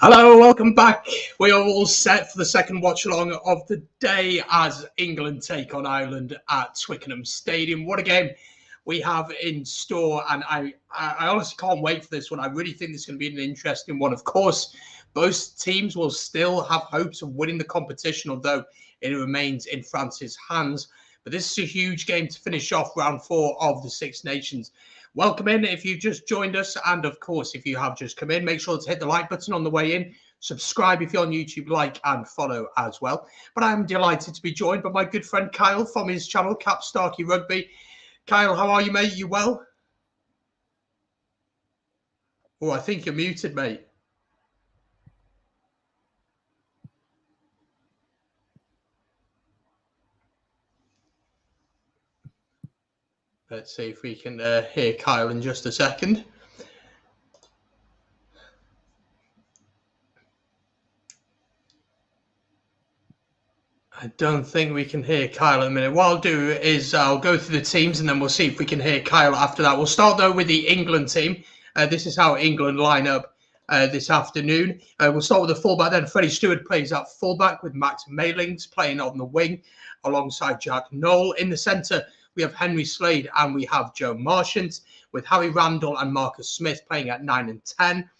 Hello, welcome back. We are all set for the second watch along of the day as England take on Ireland at Twickenham Stadium. What a game we have in store, and I honestly can't wait for this one. I really think this is going to be an interesting one. Of course, both teams will still have hopes of winning the competition, although it remains in France's hands. But this is a huge game to finish off round 4 of the Six Nations. Welcome in if you've just joined us. And of course, if you have just come in, make sure to hit the like button on the way in. Subscribe if you're on YouTube, like and follow as well. But I'm delighted to be joined by my good friend Kyle from his channel, Cap Starkey Rugby. Kyle, how are you, mate? You well? Oh, I think you're muted, mate. Let's see if we can hear Kyle in just a second. I don't think we can hear Kyle in a minute. What I'll do is I'll go through the teams and then we'll see if we can hear Kyle after that. We'll start, though, with the England team. This is how England line up this afternoon. We'll start with the fullback then. Freddie Stewart plays at fullback with Max Malins playing on the wing alongside Jack Nowell. In the centre, we have Henry Slade and we have Joe Marchant with Harry Randall and Marcus Smith playing at 9 and 10.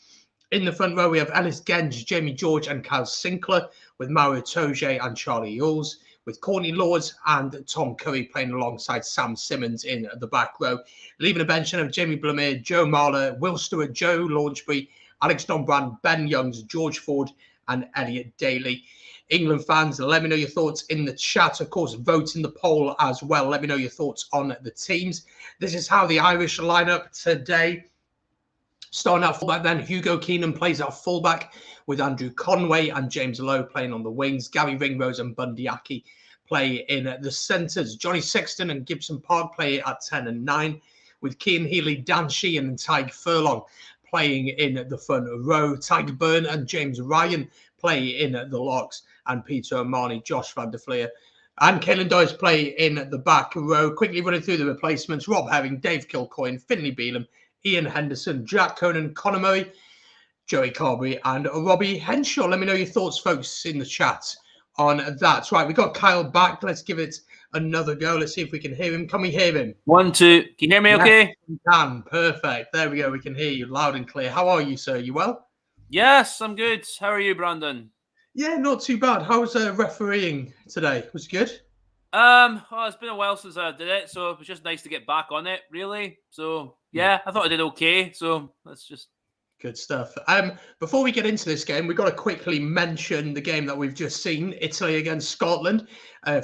In the front row, we have Ellis Genge, Jamie George and Kyle Sinclair with Mario Toje and Charlie Ewels, with Courtney Lords and Tom Curry playing alongside Sam Simmons in the back row. Leaving a bench of Jamie Blamire, Joe Marler, Will Stewart, Joe Launchbury, Alex Donbrand, Ben Youngs, George Ford and Elliot Daly. England fans, let me know your thoughts in the chat. Of course, vote in the poll as well. Let me know your thoughts on the teams. This is how the Irish line up today. Starting at fullback then, Hugo Keenan plays at fullback with Andrew Conway and James Lowe playing on the wings. Gary Ringrose and Bundee Aki play in the centres. Johnny Sexton and Gibson Park play at 10 and 9, with Cian Healy, Dan Sheehan and Tyg Furlong playing in the front row. Tyger Byrne and James Ryan play in the locks, and Peter O'Mahony, Josh van der Fleer and Caelan Doyle play in the back row. Quickly running through the replacements: Rob Herring, Dave Kilcoyne, Finlay Bealham, Ian Henderson, Jack Conan, Conor Murray, Joey Carberry and Robbie Henshaw. Let me know your thoughts, folks, in the chat on that. Right, we got Kyle back. Let's give it another go. Let's see if we can hear him. Can we hear him? 1, 2. Can you hear me okay? We can. Perfect. There we go. We can hear you loud and clear. How are you, sir? You well? Yes, I'm good. How are you, Brandon? Yeah, not too bad. How was refereeing today? Was it good? Well, it's been a while since I did it, so it was just nice to get back on it, really. So, yeah, I thought I did okay. So, let's just... Good stuff. Before we get into this game, we've got to quickly mention the game that we've just seen. Italy against Scotland,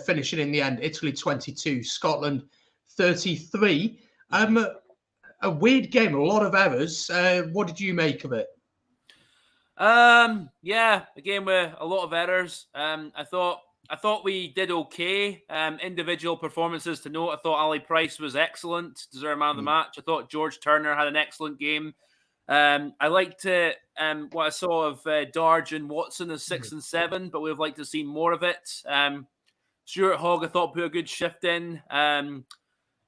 finishing in the end. Italy 22, Scotland 33. A weird game, a lot of errors. What did you make of it? Yeah, a game with a lot of errors. I thought we did okay. Individual performances to note. I thought Ali Price was excellent, deserved man of the match. I thought George Turner had an excellent game. I liked what I saw of Darge and Watson as 6 and 7, but we'd have liked to see more of it. Stuart Hogg, I thought, put a good shift in.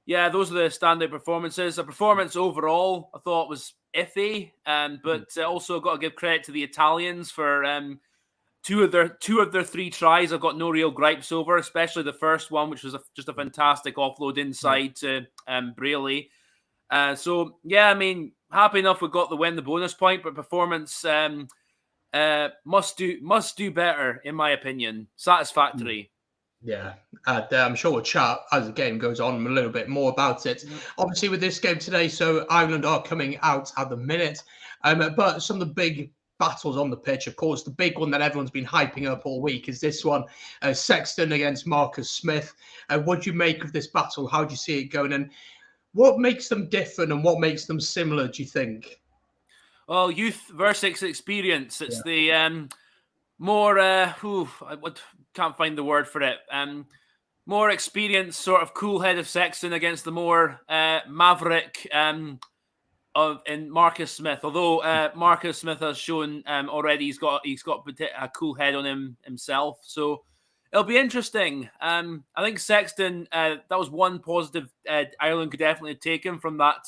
Yeah, those are the standout performances. The performance overall, I thought, was iffy, but also got to give credit to the Italians for two of their 3 tries. I've got no real gripes over, especially the first one, which was just a fantastic offload inside to Brayley. So yeah, I mean, happy enough we got the win, the bonus point, but performance must do better, in my opinion. Satisfactory. Yeah, I'm sure we'll chat as the game goes on a little bit more about it. Obviously, with this game today, so Ireland are coming out at the minute, but some of the big battles on the pitch, of course, the big one that everyone's been hyping up all week is this one, Sexton against Marcus Smith. What do you make of this battle? How do you see it going? And what makes them different and what makes them similar, do you think? Well, youth versus experience. It's the more, I can't find the word for it. More experienced, sort of cool head of Sexton against the more maverick in Marcus Smith. Although Marcus Smith has shown already he's got a cool head on him himself. So it'll be interesting. I think Sexton, that was one positive Ireland could definitely have taken from that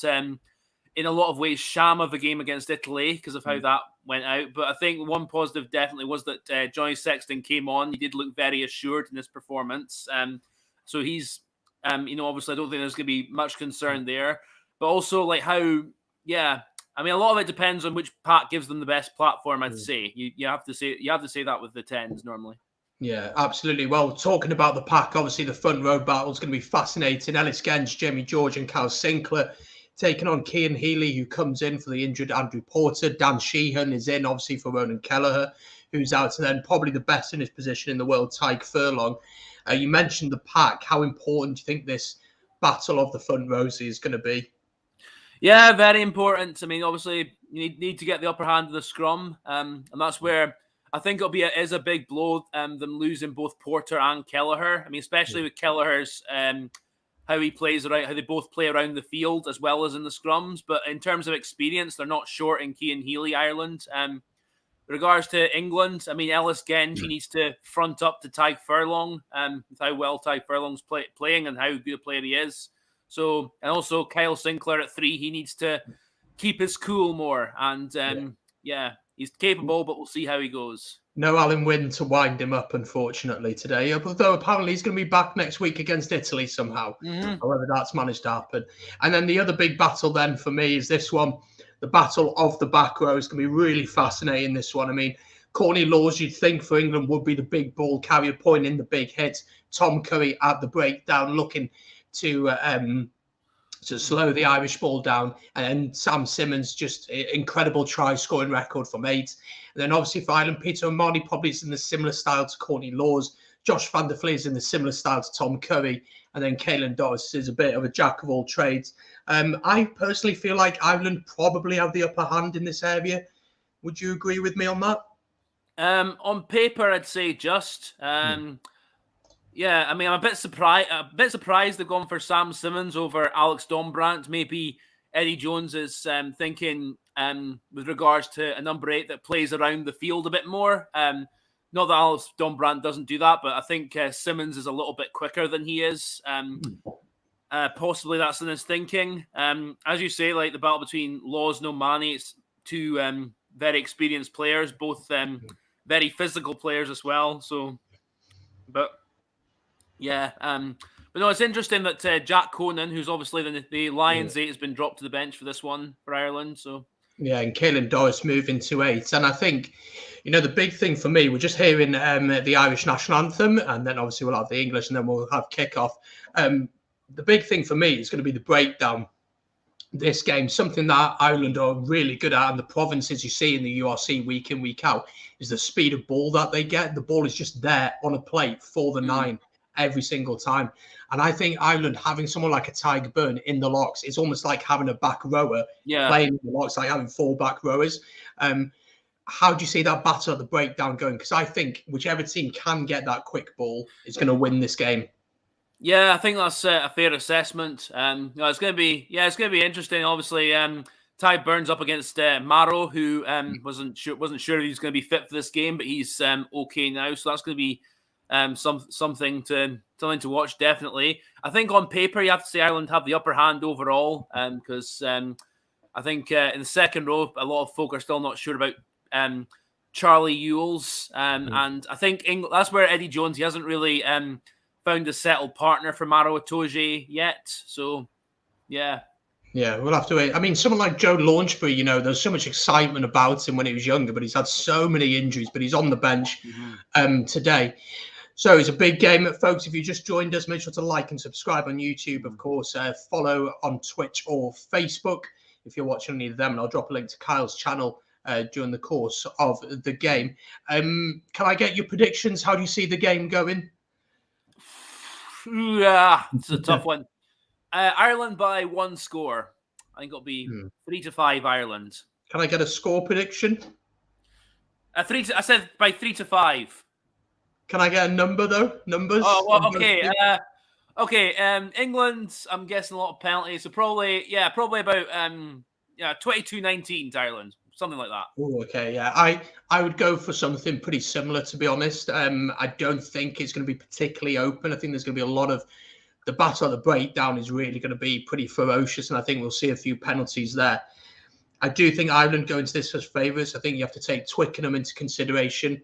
in a lot of ways, sham of a game against Italy because of how that went out. But I think one positive definitely was that Johnny Sexton came on. He did look very assured in his performance. So he's, obviously I don't think there's going to be much concern there. But also like how, I mean, a lot of it depends on which pack gives them the best platform. I'd say you have to say that with the 10s normally. Yeah, absolutely. Well, talking about the pack, obviously the front row battle is going to be fascinating. Ellis Genge, Jamie George, and Kyle Sinclair taking on Cian Healy, who comes in for the injured Andrew Porter. Dan Sheehan is in, obviously, for Ronan Kelleher, who's out. And then probably the best in his position in the world, Tadhg Furlong. You mentioned the pack. How important do you think this battle of the front rows is going to be? Yeah, very important. I mean, obviously, you need to get the upper hand of the scrum. And that's where I think it is a big blow, them losing both Porter and Kelleher. I mean, especially with Kelleher's how he plays around, how they both play around the field as well as in the scrums. But in terms of experience, they're not short in Cian Healy, Ireland. With regards to England, I mean, Ellis Genge, he needs to front up to Tadhg Furlong with how well Tadhg Furlong's playing and how good a player he is. So, and also Kyle Sinclair at 3, he needs to keep his cool more. And he's capable, but we'll see how he goes. No Alan Wynne to wind him up, unfortunately, today. Although apparently he's going to be back next week against Italy somehow. However, that's managed to happen. And then the other big battle then for me is this one. The battle of the back row is going to be really fascinating, this one. I mean, Courtney Lawes, you'd think for England, would be the big ball carrier, pointing the big hit. Tom Curry at the breakdown, looking to slow the Irish ball down. And Sam Simmons, just incredible try scoring record from 8. And then obviously for Ireland, Peter O'Mahony probably is in the similar style to Courtney Lawes. Josh van der Flee is in the similar style to Tom Curry. And then Caelan Doris is a bit of a jack of all trades. I personally feel like Ireland probably have the upper hand in this area. Would you agree with me on that? On paper, I'd say just. Yeah, I mean, I'm a bit surprised they've gone for Sam Simmons over Alex Dombrandt. Maybe Eddie Jones is thinking with regards to a number 8 that plays around the field a bit more. Not that Alex Dombrandt doesn't do that, but I think Simmons is a little bit quicker than he is. Possibly that's in his thinking. As you say, like the battle between Lawes and O'Mahony, it's 2 very experienced players, both very physical players as well. So, but no, it's interesting that Jack Conan, who's obviously the Lions 8, has been dropped to the bench for this one for Ireland. So yeah, and Caelan Doris moving to 8. And I think, the big thing for me, we're just hearing the Irish national anthem, and then obviously we'll have the English, and then we'll have kickoff. The big thing for me is going to be the breakdown. This game, something that Ireland are really good at, and the provinces you see in the URC week in, week out, is the speed of ball that they get. The ball is just there on a plate for the 9 every single time. And I think Ireland having someone like a Tadhg Beirne in the locks is almost like having a back rower playing in the locks, like having 4 back rowers. How do you see that battle at the breakdown going? Because I think whichever team can get that quick ball is going to win this game. Yeah, I think that's a fair assessment. It's going to be interesting. Obviously, Tadhg Beirne's up against Maro, who wasn't sure if he was going to be fit for this game, but he's okay now. So that's going to be something to watch, definitely. I think on paper you have to say Ireland have the upper hand overall, because I think in the second row a lot of folk are still not sure about Charlie Ewels, and I think that's where Eddie Jones, he hasn't really found a settled partner for Maro Itoje yet. So yeah, we'll have to wait. I mean, someone like Joe Launchbury, there's so much excitement about him when he was younger, but he's had so many injuries, but he's on the bench today. So it's a big game, folks. If you just joined us, make sure to like and subscribe on YouTube. Of course, follow on Twitch or Facebook if you're watching any of them. And I'll drop a link to Kyle's channel during the course of the game. Can I get your predictions? How do you see the game going? Yeah, it's a tough one. Ireland by 1 score. I think it'll be 3-5 Ireland. Can I get a score prediction? I said by 3-5. Can I get a number though? Numbers? Oh, well, okay. England, I'm guessing a lot of penalties. So probably about 22-19 to Ireland. Something like that. Oh, okay, yeah. I would go for something pretty similar, to be honest. I don't think it's going to be particularly open. I think there's going to be a lot of the battle at the breakdown is really going to be pretty ferocious, and I think we'll see a few penalties there. I do think Ireland go into this as favourites. I think you have to take Twickenham into consideration.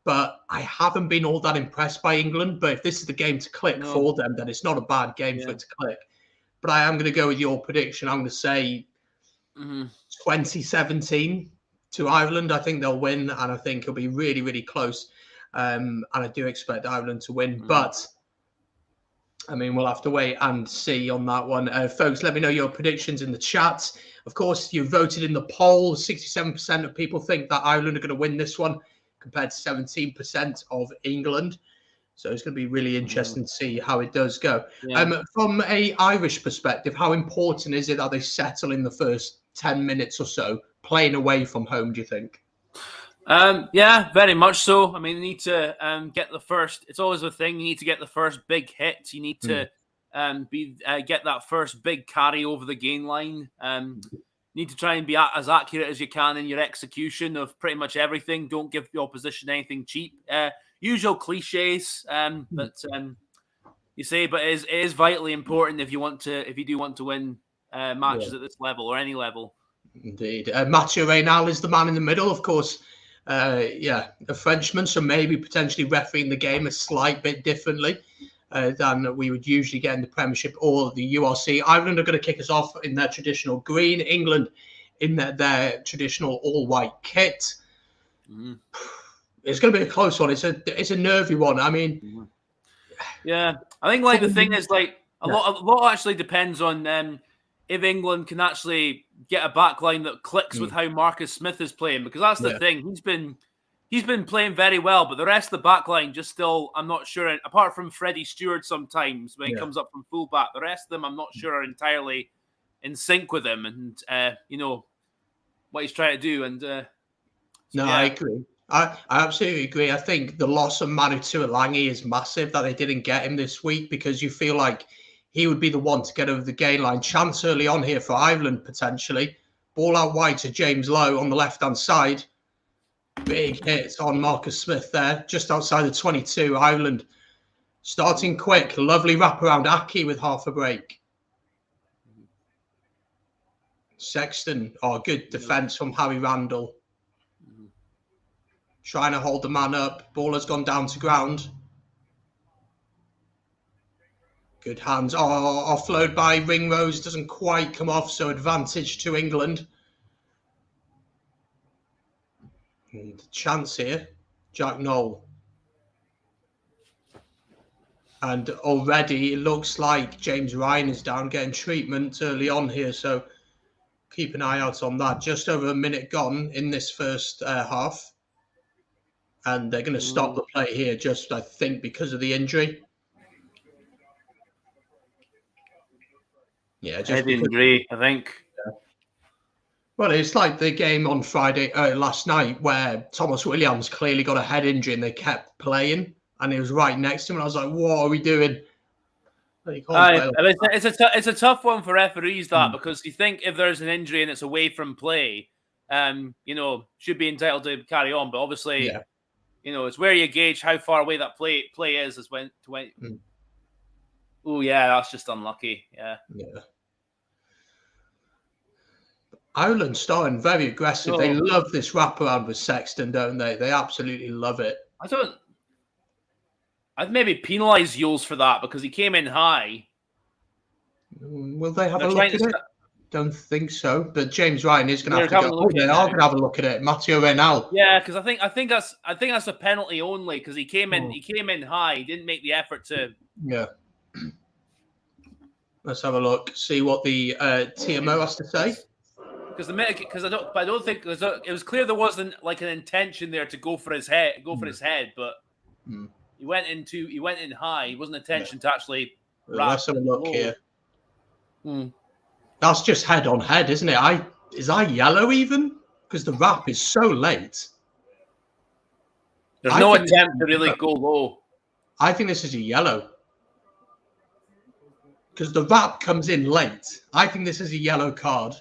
But I haven't been all that impressed by England. But if this is the game to click for them, then it's not a bad game for it to click. But I am going to go with your prediction. I'm going to say 2017 to Ireland. I think they'll win, and I think it'll be really, really close. And I do expect Ireland to win. But, I mean, we'll have to wait and see on that one. Folks, let me know your predictions in the chat. Of course, you voted in the poll. 67% of people think that Ireland are going to win this one compared to 17% of England. So it's going to be really interesting to see how it does go. From a Irish perspective, how important is it that they settle in the first 10 minutes or so playing away from home, do you think? Yeah, very much so. I mean, you need to get the first. It's always a thing. You need to get the first big hit. You need to get that first big carry over the gain line. You need to try and be as accurate as you can in your execution of pretty much everything. Don't give the opposition anything cheap. Usual cliches that you say, but it is vitally important if you do want to win matches at this level or any level. Indeed. Mathieu Reynal is the man in the middle, of course. A Frenchman, so maybe potentially refereeing the game a slight bit differently than we would usually get in the Premiership or the URC. Ireland are going to kick us off in their traditional green, England in their traditional all-white kit. It's going to be a close one. It's a nervy one. I mean, yeah, I think the thing is a lot actually depends on if England can actually get a backline that clicks with how Marcus Smith is playing, because that's the thing. He's been playing very well, but the rest of the backline just still, I'm not sure. Apart from Freddie Stewart, sometimes when he comes up from fullback, the rest of them I'm not sure are entirely in sync with him and what he's trying to do. And I agree. I absolutely agree. I think the loss of Manu Tuilagi is massive that they didn't get him this week, because you feel like he would be the one to get over the gain line. Chance early on here for Ireland, potentially. Ball out wide to James Lowe on the left-hand side. Big hit on Marcus Smith there, just outside the 22. Ireland starting quick. Lovely wraparound. Aki with half a break. Sexton. Good defence from Harry Randall. Trying to hold the man up. Ball has gone down to ground. Good hands. Offload by Ringrose. Doesn't quite come off, so advantage to England. And chance here. Jack Noel. And already it looks like James Ryan is down, getting treatment early on here, so keep an eye out on that. Just over a minute gone in this first half. And they're going to stop the play here, just, I think, because of the injury. Yeah, just head injury, I think. Yeah. Well, it's like the game on Friday, last night, where Thomas Williams clearly got a head injury and they kept playing, and he was right next to him. And I was like, "What are we doing?" It's a tough one for referees, because you think if there's an injury and it's away from play, should be entitled to carry on. But obviously, it's where you gauge how far away that play is when. Oh, yeah, that's just unlucky. Yeah. Ireland starting very aggressive. They love this wraparound with Sexton, don't they? They absolutely love it. I'd maybe penalise Yules for that, because he came in high. Will they have a look at it? Don't think so. But James Ryan is going to have to go. They are going to have a look at it. Mathieu Reynal. Yeah, because I think that's a penalty only, because he came in high. He didn't make the effort to. Yeah. Let's have a look. See what the TMO has to say. Because I don't think it was clear there wasn't like an intention there to go for his head, but he went in high. It wasn't intention to actually. Let's have a look here. That's just head on head, isn't it? Is that yellow even? Because the wrap is so late. There's no attempt to really go low. I think this is a yellow. Because the wrap comes in late. I think this is a yellow card.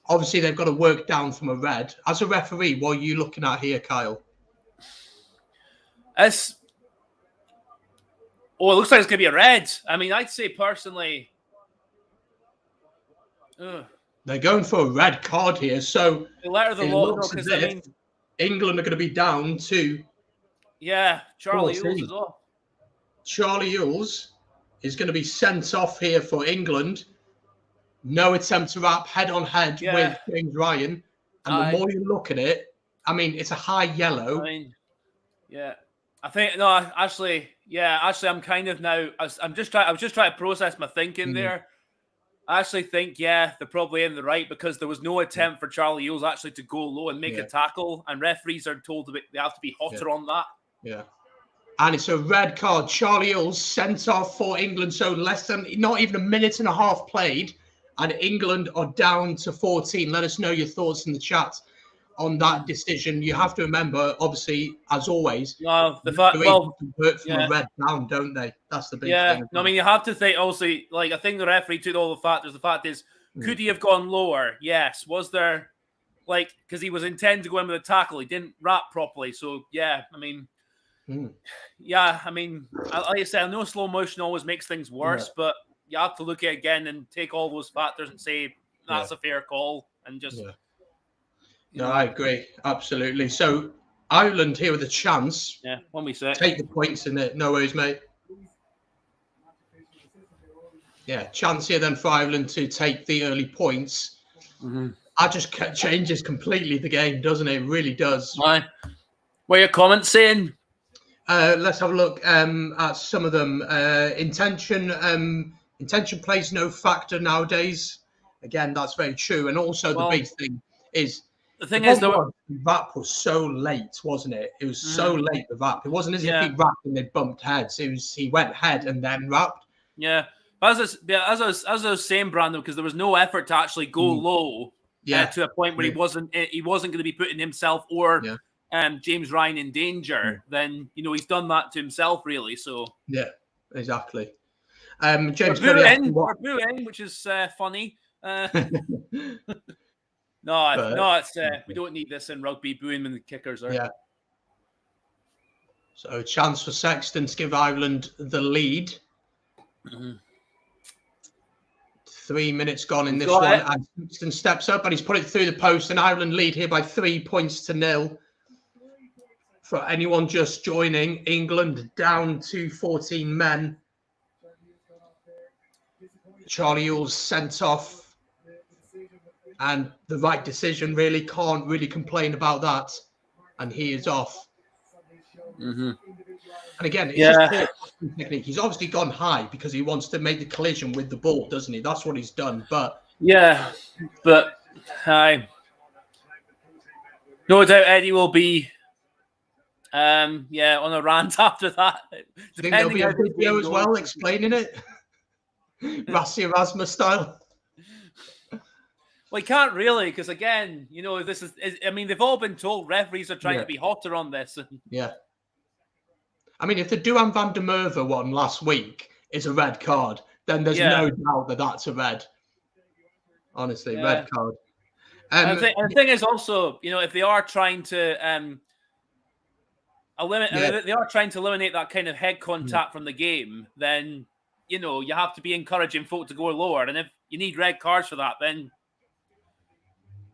Obviously, they've got to work down from a red. As a referee, what are you looking at here, Kyle? Oh, it looks like it's going to be a red. I mean, I'd say personally... They're going for a red card here, so the letter of the it law, looks as if England are going to be down to... Yeah, Charlie 14. Ewels as well. Charlie Ewels is going to be sent off here for England. No attempt to wrap head-on-head with James Ryan. And the more you look at it, I mean, it's a high yellow. I mean, yeah. I think, no, actually, I'm kind of now, I was just trying to process my thinking there. I actually think, they're probably in the right because there was no attempt for Charlie Ewels actually to go low and make a tackle, and referees are told they have to be hotter on that. Yeah. And it's a red card. Charlie Ewels sent off for England, so not even a minute and a half played, and England are down to 14. Let us know your thoughts in the chat on that decision. You have to remember, obviously, as always, no, convert from a red down, don't they? That's the big thing. No, I mean, you have to think, obviously, like, I think the referee took all the factors. The fact is, could he have gone lower? Yes. Was there, like, because he was intended to go in with a tackle. He didn't wrap properly. So, I mean, I mean, like I said, I know slow motion always makes things worse, but you have to look at it again and take all those factors and say, that's a fair call. And just... No, I agree. Absolutely. So Ireland here with a chance. Yeah, when we say take the points in it. No worries, mate. Yeah, chance here then for Ireland to take the early points. That just changes completely the game, doesn't it? It really does. Why? What are your comments saying? Let's have a look at some of them. Intention plays no factor nowadays. Again, that's very true. And also the big thing is... The thing is, the wrap was so late, wasn't it? It was so late, the wrap. It wasn't as if he wrapped and they bumped heads. He went head and then wrapped. Yeah. But as I was saying, Brandon, because there was no effort to actually go low to a point where he wasn't going to be putting himself or James Ryan in danger, then, he's done that to himself, really. So yeah, exactly. James we're booing, which is funny. It's we don't need this in rugby, booing when the kickers are. Yeah. So chance for Sexton to give Ireland the lead. 3 minutes gone in this one, and Sexton steps up and he's put it through the post, and Ireland lead here by 3 points to 0. For anyone just joining, England down to 14 men. Charlie Ewels sent off. And the right decision, really can't really complain about that. And he is off. And again, it's just poor technique. He's obviously gone high because he wants to make the collision with the ball, doesn't he? That's what he's done. But no doubt Eddie will be on a rant after that. Do you think there'll be a video as well explaining it? Rassi Erasmus style. Well, he can't really, because again, this is. I mean, they've all been told referees are trying to be hotter on this. Yeah. I mean, if the Duhan van der Merwe one last week is a red card, then there's no doubt that that's a red. Honestly, red card. And the thing is also, if they are trying to eliminate that kind of head contact from the game, then you have to be encouraging folk to go lower. And if you need red cards for that, then.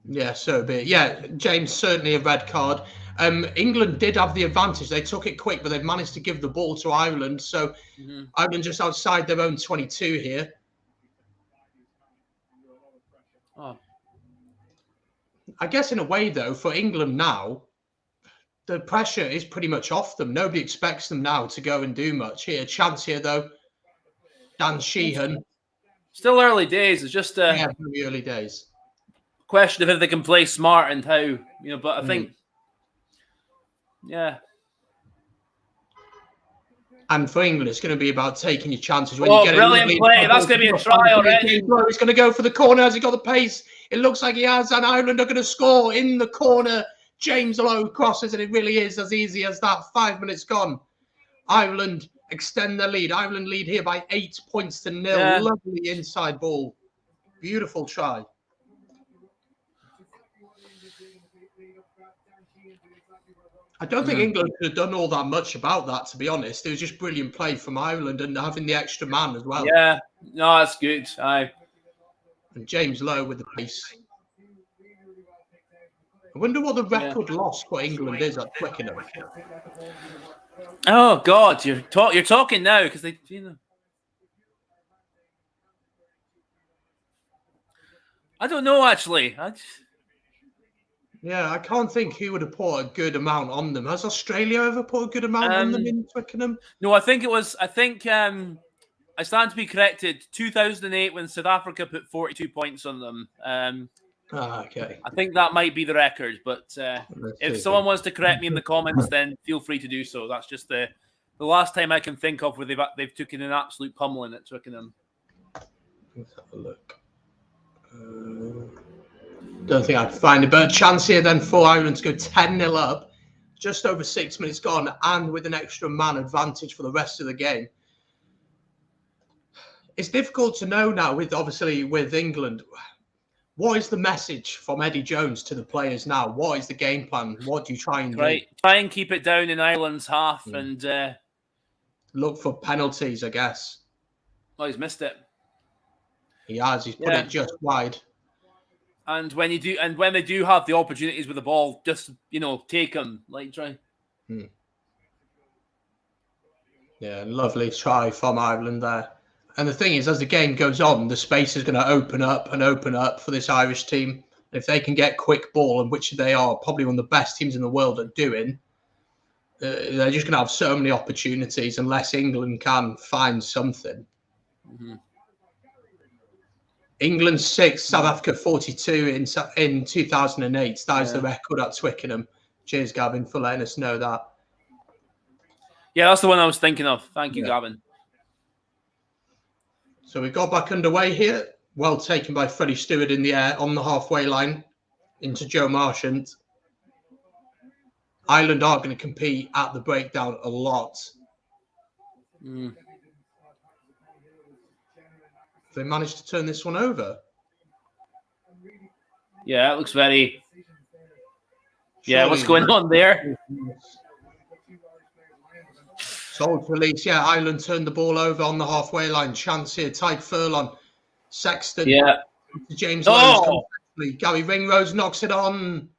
Yeah, so be it. Yeah, James, certainly a red card. England did have the advantage. They took it quick, but they've managed to give the ball to Ireland. So Ireland just outside their own 22 here. Oh. I guess in a way, though, for England now, the pressure is pretty much off them. Nobody expects them now to go and do much here. Chance here, though. Dan Sheehan. Still early days. It's just very early days. Question of if they can play smart and how, but I think, And for England, it's going to be about taking your chances. When you get brilliant play. That's going to be a try already. He's going to go for the corner. Has he got the pace? It looks like he has, and Ireland are going to score in the corner. James Lowe crosses, and it really is as easy as that. 5 minutes gone. Ireland extend their lead. Ireland lead here by 8 points to 0. Yeah. Lovely inside ball. Beautiful try. I don't think England could have done all that much about that, to be honest. It was just brilliant play from Ireland and having the extra man as well. Yeah, no, that's good. And James Lowe with the pace. I wonder what the record loss for England is at Twickenham. Oh God, you're talking now because they, I don't know actually. Yeah, I can't think who would have put a good amount on them. Has Australia ever put a good amount on them in Twickenham? No, I think I stand to be corrected. 2008 when South Africa put 42 points on them. Okay. I think that might be the record, but if someone wants to correct me in the comments, then feel free to do so. That's just the last time I can think of where they've taken an absolute pummeling at Twickenham. Let's have a look. Don't think I can find it, but a chance here then for Ireland to go 10-0 up, just over 6 minutes gone, and with an extra man advantage for the rest of the game. It's difficult to know now with England. What is the message from Eddie Jones to the players now? What is the game plan? What do you try and do? Try and keep it down in Ireland's half and look for penalties, I guess. Oh, he's missed it. He has. He's put it just wide. And when they do have the opportunities with the ball, just take them. Try. Yeah, lovely try from Ireland there. And the thing is, as the game goes on, the space is going to open up for this Irish team. If they can get quick ball, and which they are probably one of the best teams in the world at doing, they're just going to have so many opportunities unless England can find something. Mm-hmm. England 6, South Africa 42 in 2008. That is the record at Twickenham. Cheers, Gavin, for letting us know that. Yeah, that's the one I was thinking of. Thank you, Gavin. So we got back underway here. Well taken by Freddie Stewart in the air on the halfway line into Joe Marchant. Ireland are going to compete at the breakdown a lot. They managed to turn this one over. Yeah, it looks very... Yeah, what's going on there? Solid release. Yeah, Ireland turned the ball over on the halfway line. Chance here. Tadhg Furlong. Sexton. Yeah. James Lowe. Gary Ringrose knocks it on.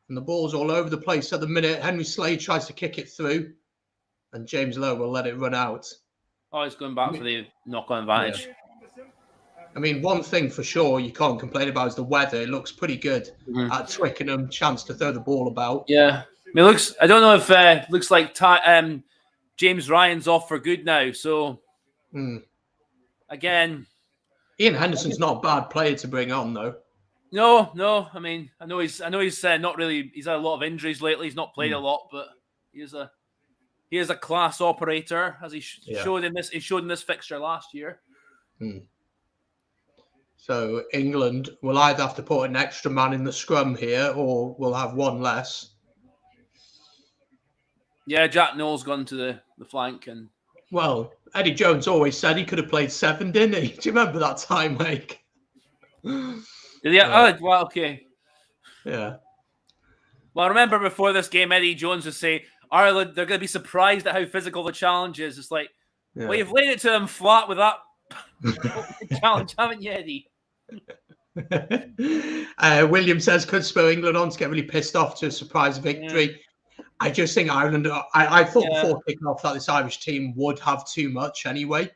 And the ball's all over the place at the minute. Henry Slade tries to kick it through. And James Lowe will let it run out. Oh, he's going back for the knock-on advantage. Yeah. I mean, one thing for sure you can't complain about is the weather. It looks pretty good at Twickenham. Chance to throw the ball about. Yeah. I mean, I don't know if it looks like James Ryan's off for good now. So, again... Ian Henderson's not a bad player to bring on, though. No. I mean, I know he's not really... He's had a lot of injuries lately. He's not played a lot, but he is a class operator, as he showed in this. He showed in this fixture last year. So England will either have to put an extra man in the scrum here, or we'll have one less. Yeah, Jack Noel's gone to the flank, and Eddie Jones always said he could have played 7, didn't he? Do you remember that time, Mike? Did he? Oh, well, okay. Yeah. Well, I remember before this game, Eddie Jones would say, Ireland, they're going to be surprised at how physical the challenge is. It's like, well, you've laid it to them flat with that challenge, haven't you, Eddie? William says, could spur England on to get really pissed off to a surprise victory. Yeah. I just think Ireland, I thought before kicking off that this Irish team would have too much anyway,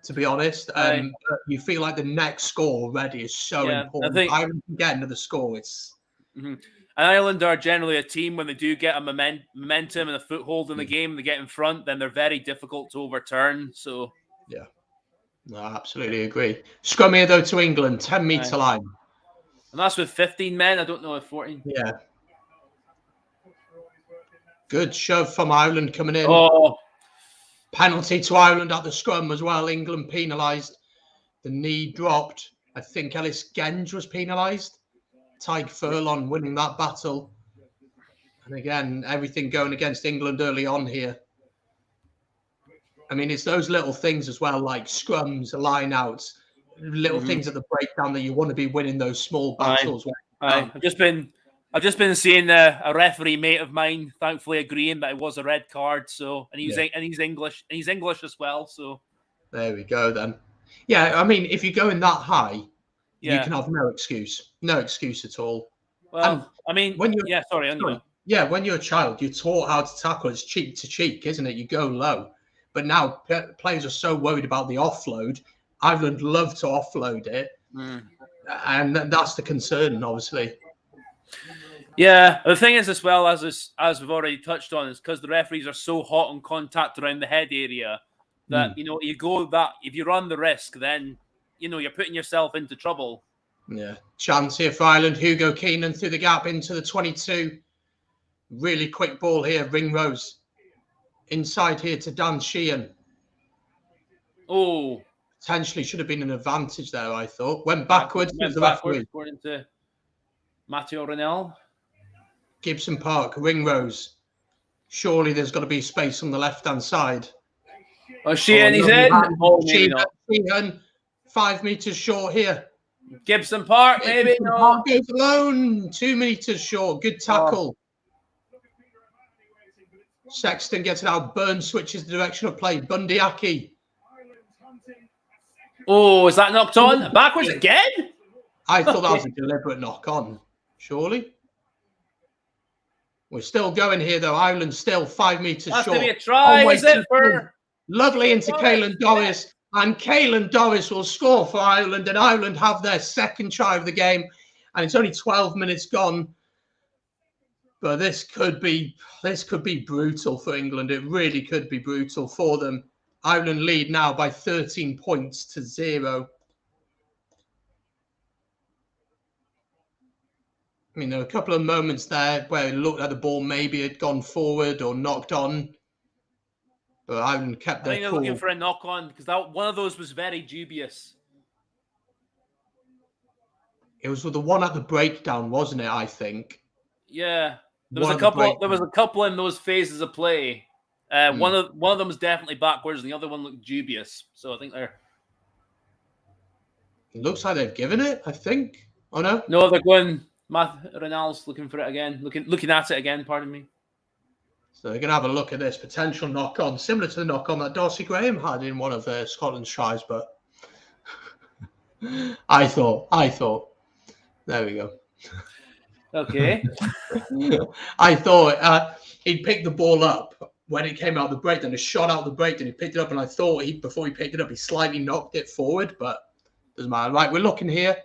to be honest. You feel like the next score already is so important. Ireland can get another score. It's... And Ireland are generally a team, when they do get a momentum and a foothold in the game, they get in front, then they're very difficult to overturn. So, yeah, no, I absolutely agree. Scrum here, though, to England, 10-metre line. And that's with 15 men. I don't know if 14. Yeah. Good shove from Ireland coming in. Oh. Penalty to Ireland at the scrum as well. England penalised. The knee dropped. I think Ellis Genge was penalised. Tadhg Furlong winning that battle. And again, everything going against England early on here. I mean, it's those little things as well, like scrums, line-outs, little things at the breakdown that you want to be winning those small battles. I've just been I've just been seeing a referee mate of mine, thankfully agreeing that it was a red card. So, and he's English, and he's English as well. So there we go then. Yeah, I mean, if you're going that high, yeah, you can have no excuse at all. Well, I mean, when you're when you're a child, you're taught how to tackle. It's cheek to cheek, isn't it? You go low. But now players are so worried about the offload. Ireland love to offload it, and that's the concern, obviously. Yeah, the thing is, as well as we've already touched on, is because the referees are so hot on contact around the head area that you go that if you run the risk, then you're putting yourself into trouble. Yeah, chance here for Ireland. Hugo Keenan through the gap into the 22. Really quick ball here. Ringrose inside here to Dan Sheehan. Oh, potentially should have been an advantage there. I thought went backwards. According to Matteo Renel. Gibson Park, Ringrose. Surely there's got to be space on the left-hand side. Oh, Sheehan, he's in. Sheehan, 5 meters short here. Gibson Park, maybe. Gibson Park goes alone. 2 meters short. Good tackle. Sexton gets it out. Burns switches the direction of play. Bundyaki. Oh, is that knocked on? Backwards again? I thought that was a deliberate knock on. Surely. We're still going here, though. Ireland still 5 meters short. That's to be a try, is it? Lovely into Caelan Doris. And Caelan Doris will score for Ireland. And Ireland have their second try of the game. And it's only 12 minutes gone. But this could be brutal for England. It really could be brutal for them. Ireland lead now by 13 points to 0. I mean, there were a couple of moments there where it looked like the ball maybe had gone forward or knocked on. But Ireland kept their cool. I think they're looking for a knock-on because one of those was very dubious. It was the one at the breakdown, wasn't it, I think? Yeah. There was a couple in those phases of play. One of them was definitely backwards and the other one looked dubious. So I think they're... It looks like they've given it, I think. Oh, no? No, they're going... Renal's looking for it again. Looking at it again, pardon me. So they're going to have a look at this potential knock-on, similar to the knock-on that Darcy Graham had in one of Scotland's tries, but I thought, there we go. Okay. I thought he'd picked the ball up when it came out the breakdown. It shot out the breakdown. He picked it up, and I thought before he picked it up, he slightly knocked it forward, but doesn't matter. Right, we're looking here.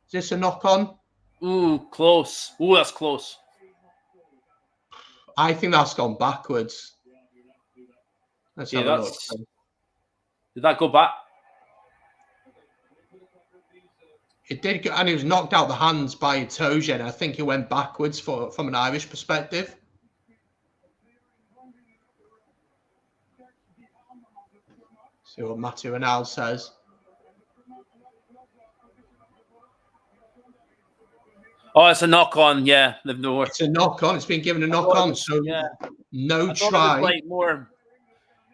Is this a knock-on? Ooh, close. Ooh, that's close. I think that's gone backwards. Let's have a look. Did that go back? It did, and he was knocked out the hands by Itoje, and I think it went backwards from an Irish perspective. See what Matthew Renal says. Oh, it's a knock-on, yeah. It's a knock-on. It's been given a knock-on, so no try. It was like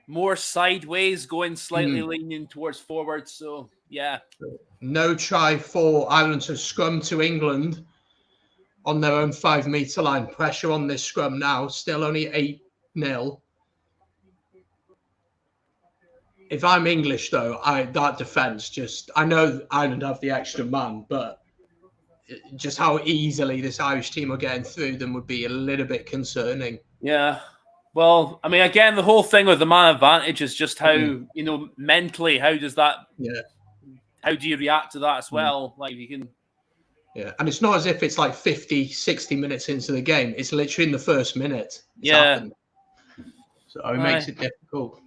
more sideways, going slightly leaning towards forward, so yeah. No try for Ireland to scrum to England on their own 5 meter line. Pressure on this scrum now. Still only 8-0. If I'm English, though, that defence I know Ireland have the extra man, but just how easily this Irish team are getting through them would be a little bit concerning. Yeah. Well, I mean, again, the whole thing with the man advantage is just how, mentally, how does that... Yeah. How do you react to that as well? Like, you can... Yeah, and it's not as if it's like 50, 60 minutes into the game. It's literally in the first minute. Happened. So it makes it difficult.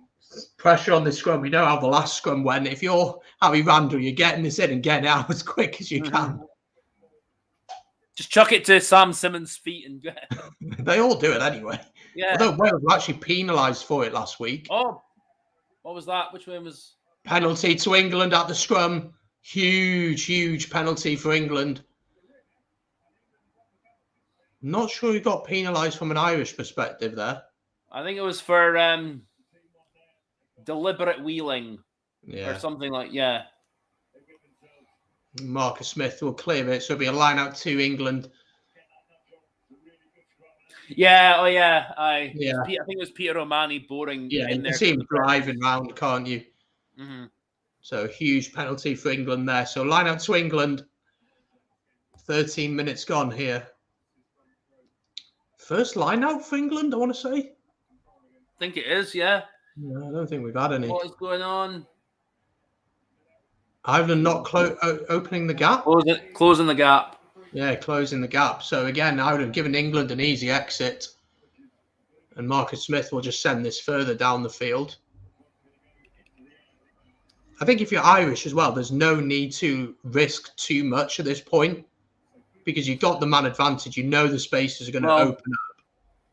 Pressure on the scrum. We know how the last scrum went. If you're Harry Randall, you're getting this in and getting it out as quick as you can. Just chuck it to Sam Simmons' feet and get it. They all do it anyway. Yeah. Although Wales were actually penalised for it last week. Oh, what was that? Which one was... Penalty to England at the scrum. Huge penalty for England. Not sure he got penalised from an Irish perspective there. I think it was for deliberate wheeling or something like, Marcus Smith will clear it, so it'll be a line out to England. Yeah, oh yeah. Yeah. I think it was Peter Romani boring Yeah, in you can there. see him driving round, can't you? Mm-hmm. So huge penalty for England there. So line out to England. 13 minutes gone here. First line out for England, I want to say. I think it is, yeah. No, I don't think we've had any. What is going on? Ireland not opening the gap. Closing the gap. Yeah, closing the gap. So again, I would have given England an easy exit. And Marcus Smith will just send this further down the field. I think if you're Irish as well, there's no need to risk too much at this point because you've got the man advantage. You know the spaces are going to open up.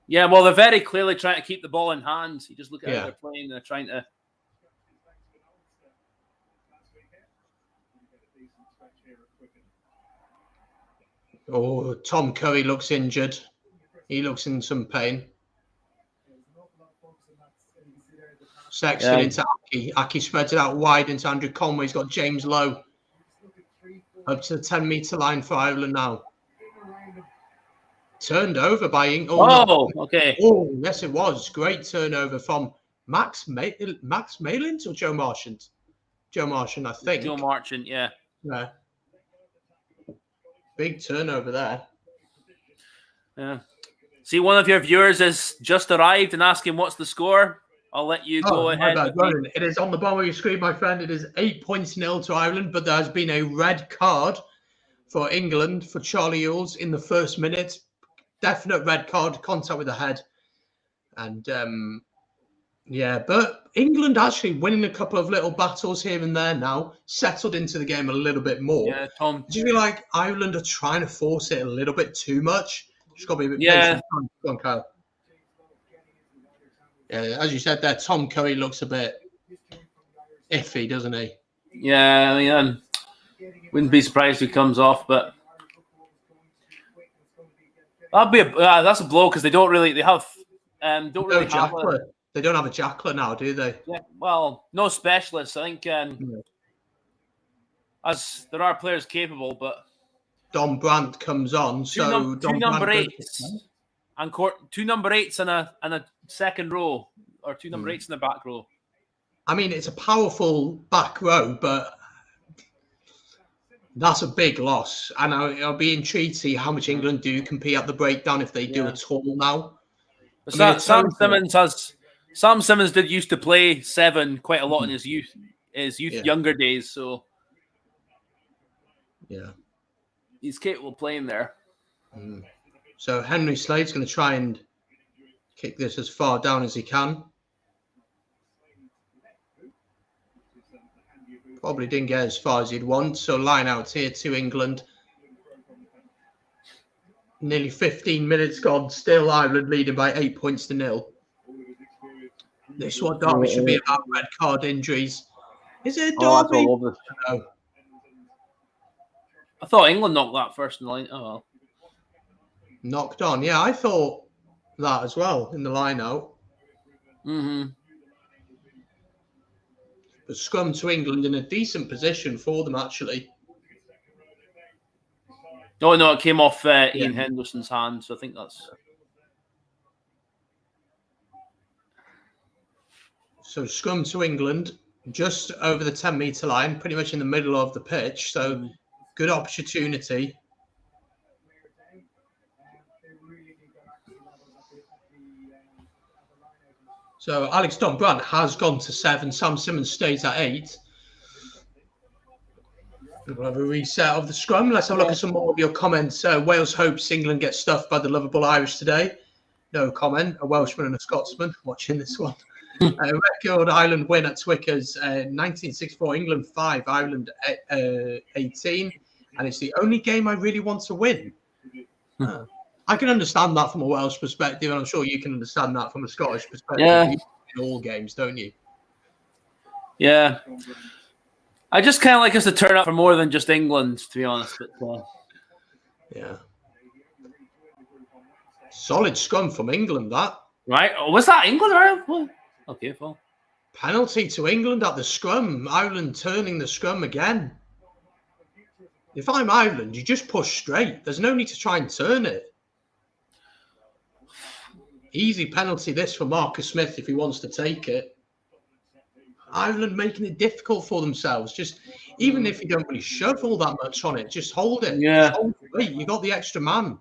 Yeah, well, they're very clearly trying to keep the ball in hand. You just look at how they're playing. They're trying to... Oh, Tom Curry looks injured. He looks in some pain. Sexton into Aki. Aki spreads it out wide into Andrew Conway. He's got James Lowe up to the 10-meter line for Ireland now. Turned over by England. Okay. Oh, yes, it was. Great turnover from Max Malins or Joe Marchant? Joe Marchant, I think. Joe Marchant, yeah. Yeah. Big turnover there. Yeah. See, one of your viewers has just arrived and asking what's the score. I'll let you go ahead. It is on the bottom of your screen, my friend. It is 8-0 to Ireland, but there has been a red card for England for Charlie Ewels in the first minute. Definite red card, contact with the head. And yeah, but England actually winning a couple of little battles here and there now, settled into the game a little bit more. Yeah, Tom. Do you feel like Ireland are trying to force it a little bit too much? Just got to be a bit patient. Go on, Kyle. Yeah, as you said there, Tom Curry looks a bit iffy, doesn't he? Yeah, I mean, wouldn't be surprised if he comes off, but that'd be that's a blow because they don't really they don't really have they don't have a jackler now, do they? Yeah, well, no specialists. I think as there are players capable, but Don Brandt comes on, two number eights and two number eights and a second row, or two number eights in the back row. I mean, it's a powerful back row, but that's a big loss. And I'll be intrigued to see how much England do compete at the breakdown if they do at all now. Sam Simmons did used to play 7 quite a lot in his youth younger days, so yeah, he's capable of playing there. So Henry Slade's going to try and kick this as far down as he can. Probably didn't get as far as he'd want. So line out here to England. Nearly 15 minutes gone. Still Ireland leading by 8-0. This one, Derby should be about red card injuries. Is it a Derby? No. I thought England knocked that first in the line. Oh, well. Knocked on. Yeah, I thought that as well in the line out. Mm-hmm. But scrum to England in a decent position for them, actually. Oh, no, it came off Ian Henderson's hand, so I think that's... So scrum to England, just over the 10-meter line, pretty much in the middle of the pitch. So good opportunity. So Alex Don Brandt has gone to 7. Sam Simmons stays at 8. We'll have a reset of the scrum. Let's have a look at some more of your comments. Wales hopes England get stuffed by the lovable Irish today. No comment. A Welshman and a Scotsman watching this one. Record Ireland win at Twickers. 1964, England 5, Ireland 18. And it's the only game I really want to win. I can understand that from a Welsh perspective, and I'm sure you can understand that from a Scottish perspective. Yeah. You win all games, don't you? Yeah. I just kind of like us to turn up for more than just England, to be honest. But, yeah. Solid scrum from England, that. Right. Oh, was that England or Ireland? Okay, well. Penalty to England at the scrum. Ireland turning the scrum again. If I'm Ireland, you just push straight. There's no need to try and turn it. Easy penalty this for Marcus Smith if he wants to take it. Ireland making it difficult for themselves. Just even if you don't really shove all that much on it, just hold it. Yeah. Just hold it. Wait, you got the extra man.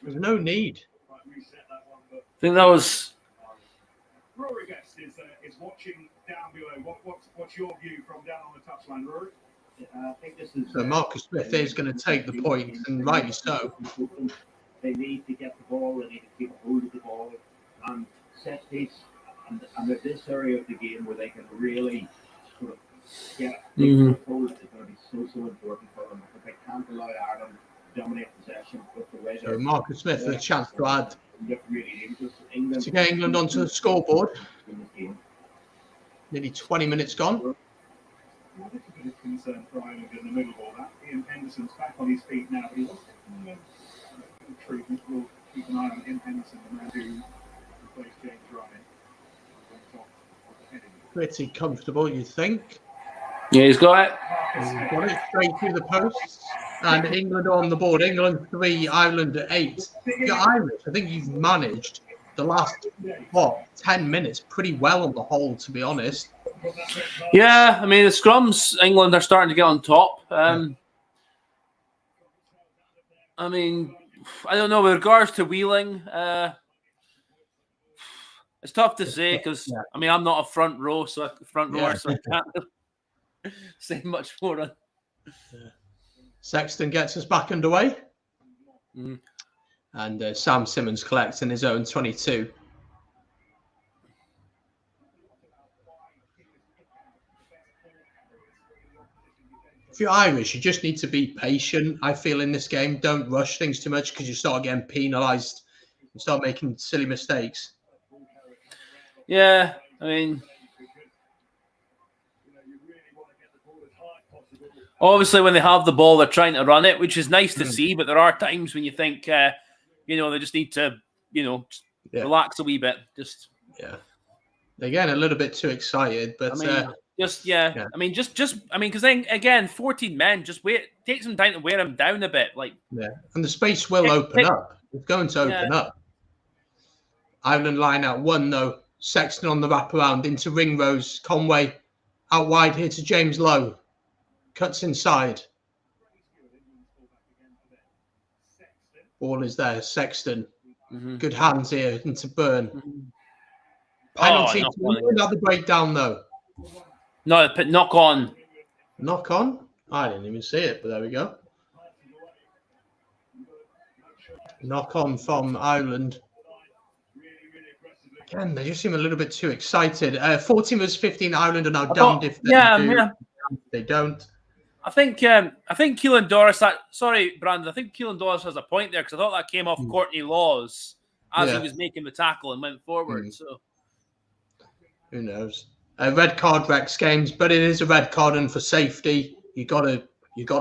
There's no need. I think that was. Rory Guest is watching down below. What's your view from down on the touchline, Rory? I think this is. So Marcus Smith is going to take the point, and rightly so. They need to get the ball. They need to keep hold of the ball and set piece. And at this area of the game where they can really sort of get hold is going to be so important for them. If they can't allow Ireland to dominate possession with the way So Marcus Smith with a chance to add really to get England onto the scoreboard. Nearly 20 minutes gone. Well, that's a bit of concern for Ireland in the middle of all that. Ian Henderson's back on his feet now, but he was treatment. We'll keep an eye on Ian Henderson, the man who replaced James Ryan. Pretty comfortable, you think. Yeah, he's got it. He's got it straight through the posts. And England on the board. England 3, Ireland 8. You're Irish. I think you've managed the last, 10 minutes pretty well on the whole, to be honest. Yeah, I mean, the scrums, England are starting to get on top. I mean, I don't know, with regards to Wheeling, it's tough to say because, I mean, I'm not a front rower, so I can't say much more on. Sexton gets us back underway. And Sam Simmons collects in his own 22. If you're Irish, you just need to be patient, I feel, in this game. Don't rush things too much because you start getting penalised. You start making silly mistakes. Yeah, I mean, obviously when they have the ball, they're trying to run it, which is nice to see, but there are times when you think, they just need to, relax a wee bit. They're getting a little bit too excited, but... I mean, because then, again, 14 men, just take some time to wear them down a bit. And the space will open up. It's going to open up. Ireland line out 1, though. Sexton on the wraparound into Ringrose. Conway out wide here to James Lowe. Cuts inside. Ball is there. Sexton. Good hands here into Byrne. Penalty. Another breakdown, though. No, knock on. Knock on? I didn't even see it, but there we go. Knock on from Ireland. Again, they just seem a little bit too excited. 14 versus 15. Ireland are now damned if they don't. I think Keelan Doris. Sorry, Brandon. I think Keelan Doris has a point there because I thought that came off Courtney Laws as he was making the tackle and went forward. So who knows? Red card wrecks games, but it is a red card, and for safety, you gotta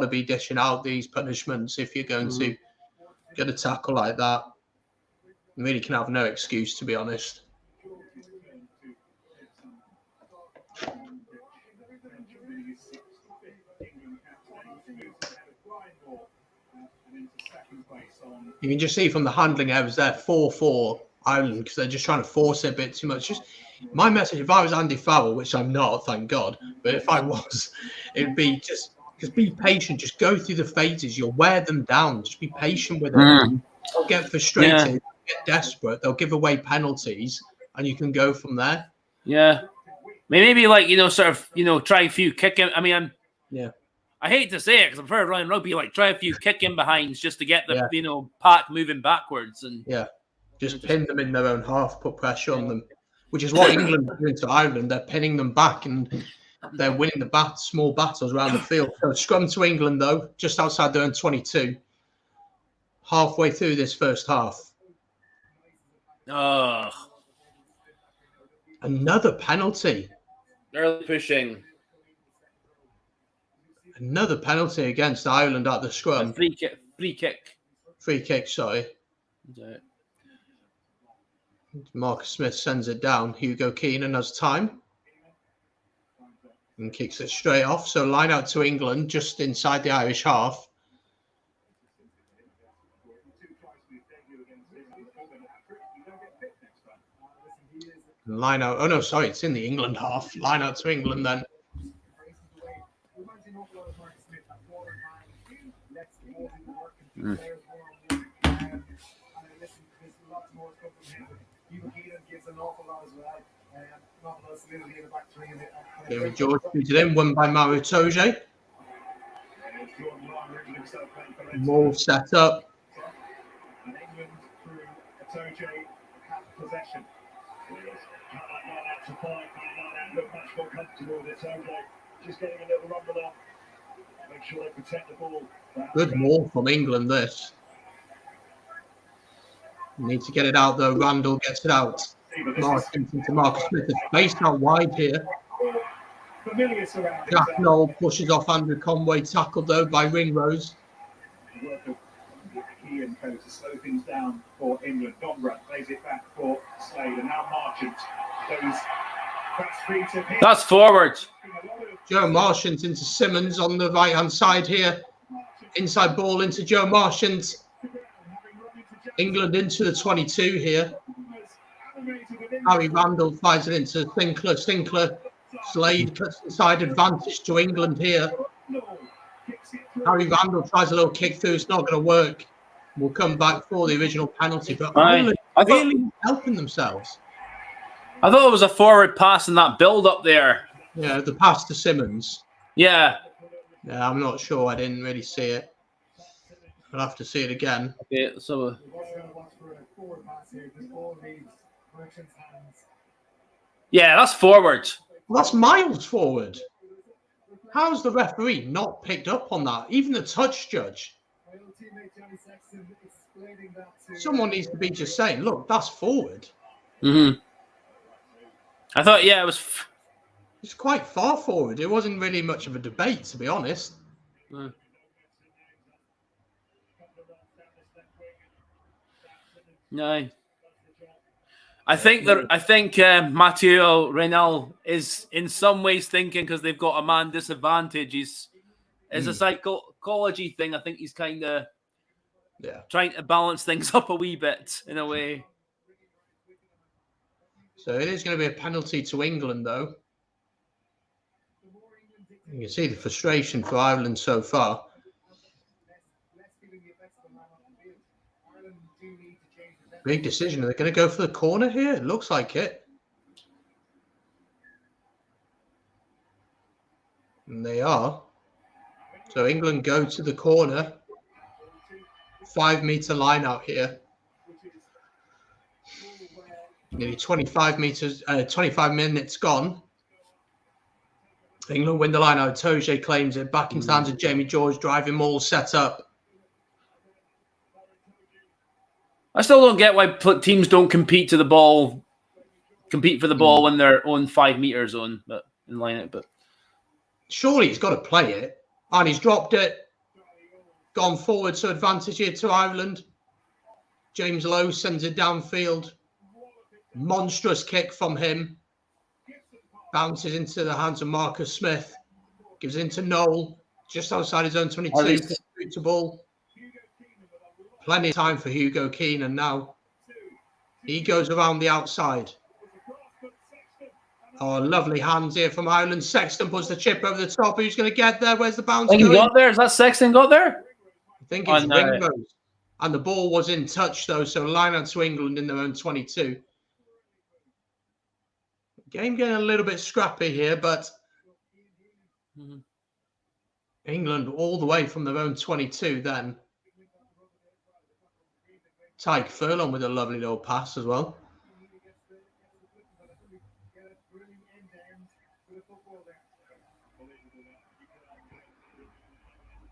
be dishing out these punishments if you're going to get a tackle like that. You really can have no excuse, to be honest. You can just see from the handling errors there, 4-4 Ireland, because they're just trying to force it a bit too much. Just my message, if I was Andy Farrell, which I'm not, thank God, but if I was, it would be just be patient. Just go through the phases. You'll wear them down. Just be patient with them. They'll get frustrated, get desperate. They'll give away penalties, and you can go from there. Yeah. Maybe try a few kicking. I mean, I hate to say it because I prefer running rugby. Try a few kicking behinds just to get the pack moving backwards and just pin them in their own half, put pressure on them, which is what England are doing to Ireland. They're pinning them back and they're winning the small battles around the field. So scrum to England though, just outside their own 22, halfway through this first half. Another penalty. Early pushing. Another penalty against Ireland at the scrum. Free kick, sorry. Marcus Smith sends it down. Hugo Keenan has time. And kicks it straight off. So line out to England, just inside the Irish half. Line out. Oh no, sorry, it's in the England half. Line out to England then. David George shoots it in, won by Mario Toje. More set up. And England through Toje have possession. Look much more comfortable with Toje. Just getting a little rumble up. Make sure they protect the ball. Good maul from England, this. Need to get it out though. Randall gets it out. Martin to Marcus Smith. It's spaced out wide here. Familiar surroundings. Jack Knoll pushes off Andrew Conway, tackled though by Ringrose. Work of Key and Co to slow things down for England. Dombra plays it back for Slade, and now Marchant goes. That's forward. Joe Marchant into Simmons on the right hand side here. Inside ball into Joe Marchant. England into the 22 here. Harry Randall fires it into Sinclair. Sinclair. Slade cuts inside, advantage to England here. Harry Randall tries a little kick through. It's not going to work. We'll come back for the original penalty. But Ireland really helping themselves. I thought it was a forward pass in that build up there. Yeah, the pass to Simmons. Yeah. Yeah, I'm not sure. I didn't really see it. I'll have to see it again. Okay, so yeah, that's forward. Well, that's miles forward. How's the referee not picked up on that? Even the touch judge. Someone needs to be just saying, look, that's forward. Mm-hmm. I thought, yeah, it was. It's quite far forward. It wasn't really much of a debate, to be honest. No. I think Matteo Renal is in some ways thinking, because they've got a man disadvantage, it's a psychology thing. I think he's kind of trying to balance things up a wee bit in a way. So it is going to be a penalty to England, though. You can see the frustration for Ireland so far. Big decision. Are they going to go for the corner here? It looks like it. And they are. So England go to the corner. 5-meter line out here. Nearly 25 minutes gone. England win the line out. Toje claims it. Back into the hands of Jamie George. Driving maul set up. I still don't get why teams don't compete for the ball when they're on 5 meter zone, but in line it. But surely he's got to play it, and he's dropped it. Gone forward, so advantage here to Ireland. James Lowe sends it downfield. Monstrous kick from him. Bounces into the hands of Marcus Smith. Gives it into Noel, just outside his own 22. To ball. Plenty of time for Hugo Keane, and now he goes around the outside. Oh, lovely hands here from Ireland. Sexton puts the chip over the top. Who's going to get there? Where's the bounce going? He got there? Is that Sexton got there? I think it's Ringrose. And the ball was in touch, though, so line out to England in their own 22. Game getting a little bit scrappy here, but England all the way from their own 22 then. Tyke Furlong with a lovely little pass as well.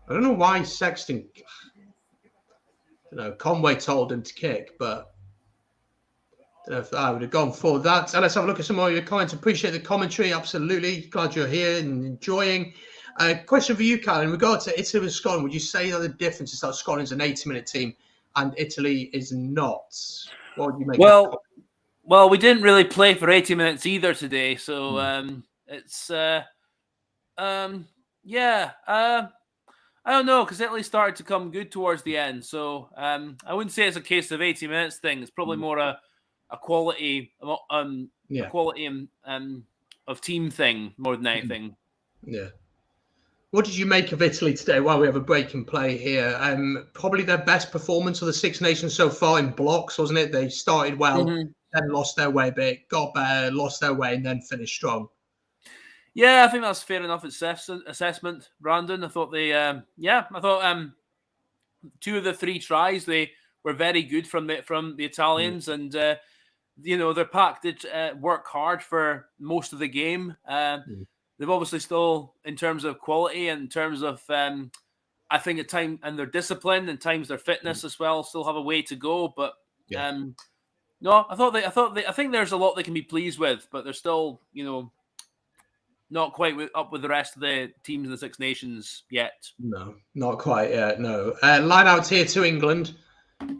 I don't know why Sexton... Conway told him to kick, but I don't know if I would have gone for that. And let's have a look at some more of your comments. Appreciate the commentary. Absolutely. Glad you're here and enjoying. Question for you, Kyle. In regard to Italy and Scotland, would you say that the difference is that Scotland's an 80-minute team and Italy is not? What would you make of that? Well, we didn't really play for 80 minutes either today. So it's, I don't know, because Italy started to come good towards the end. So I wouldn't say it's a case of 80 minutes thing. It's probably more a quality Yeah. quality of team thing more than anything. Yeah. What did you make of Italy today? While we have a break in play here, probably their best performance of the Six Nations so far in blocks, wasn't it? They started well, then lost their way a bit, got better, lost their way, and then finished strong. Yeah, I think that's fair enough assessment, Brandon. I thought I thought 2 of the 3 tries they were very good from the Italians, and their pack did work hard for most of the game. They've obviously still, in terms of quality and in terms of, I think at times, and their discipline and times their fitness as well, still have a way to go. But no, I think there's a lot they can be pleased with, but they're still, not quite up with the rest of the teams in the Six Nations yet. No, not quite yet. No. Line out here to England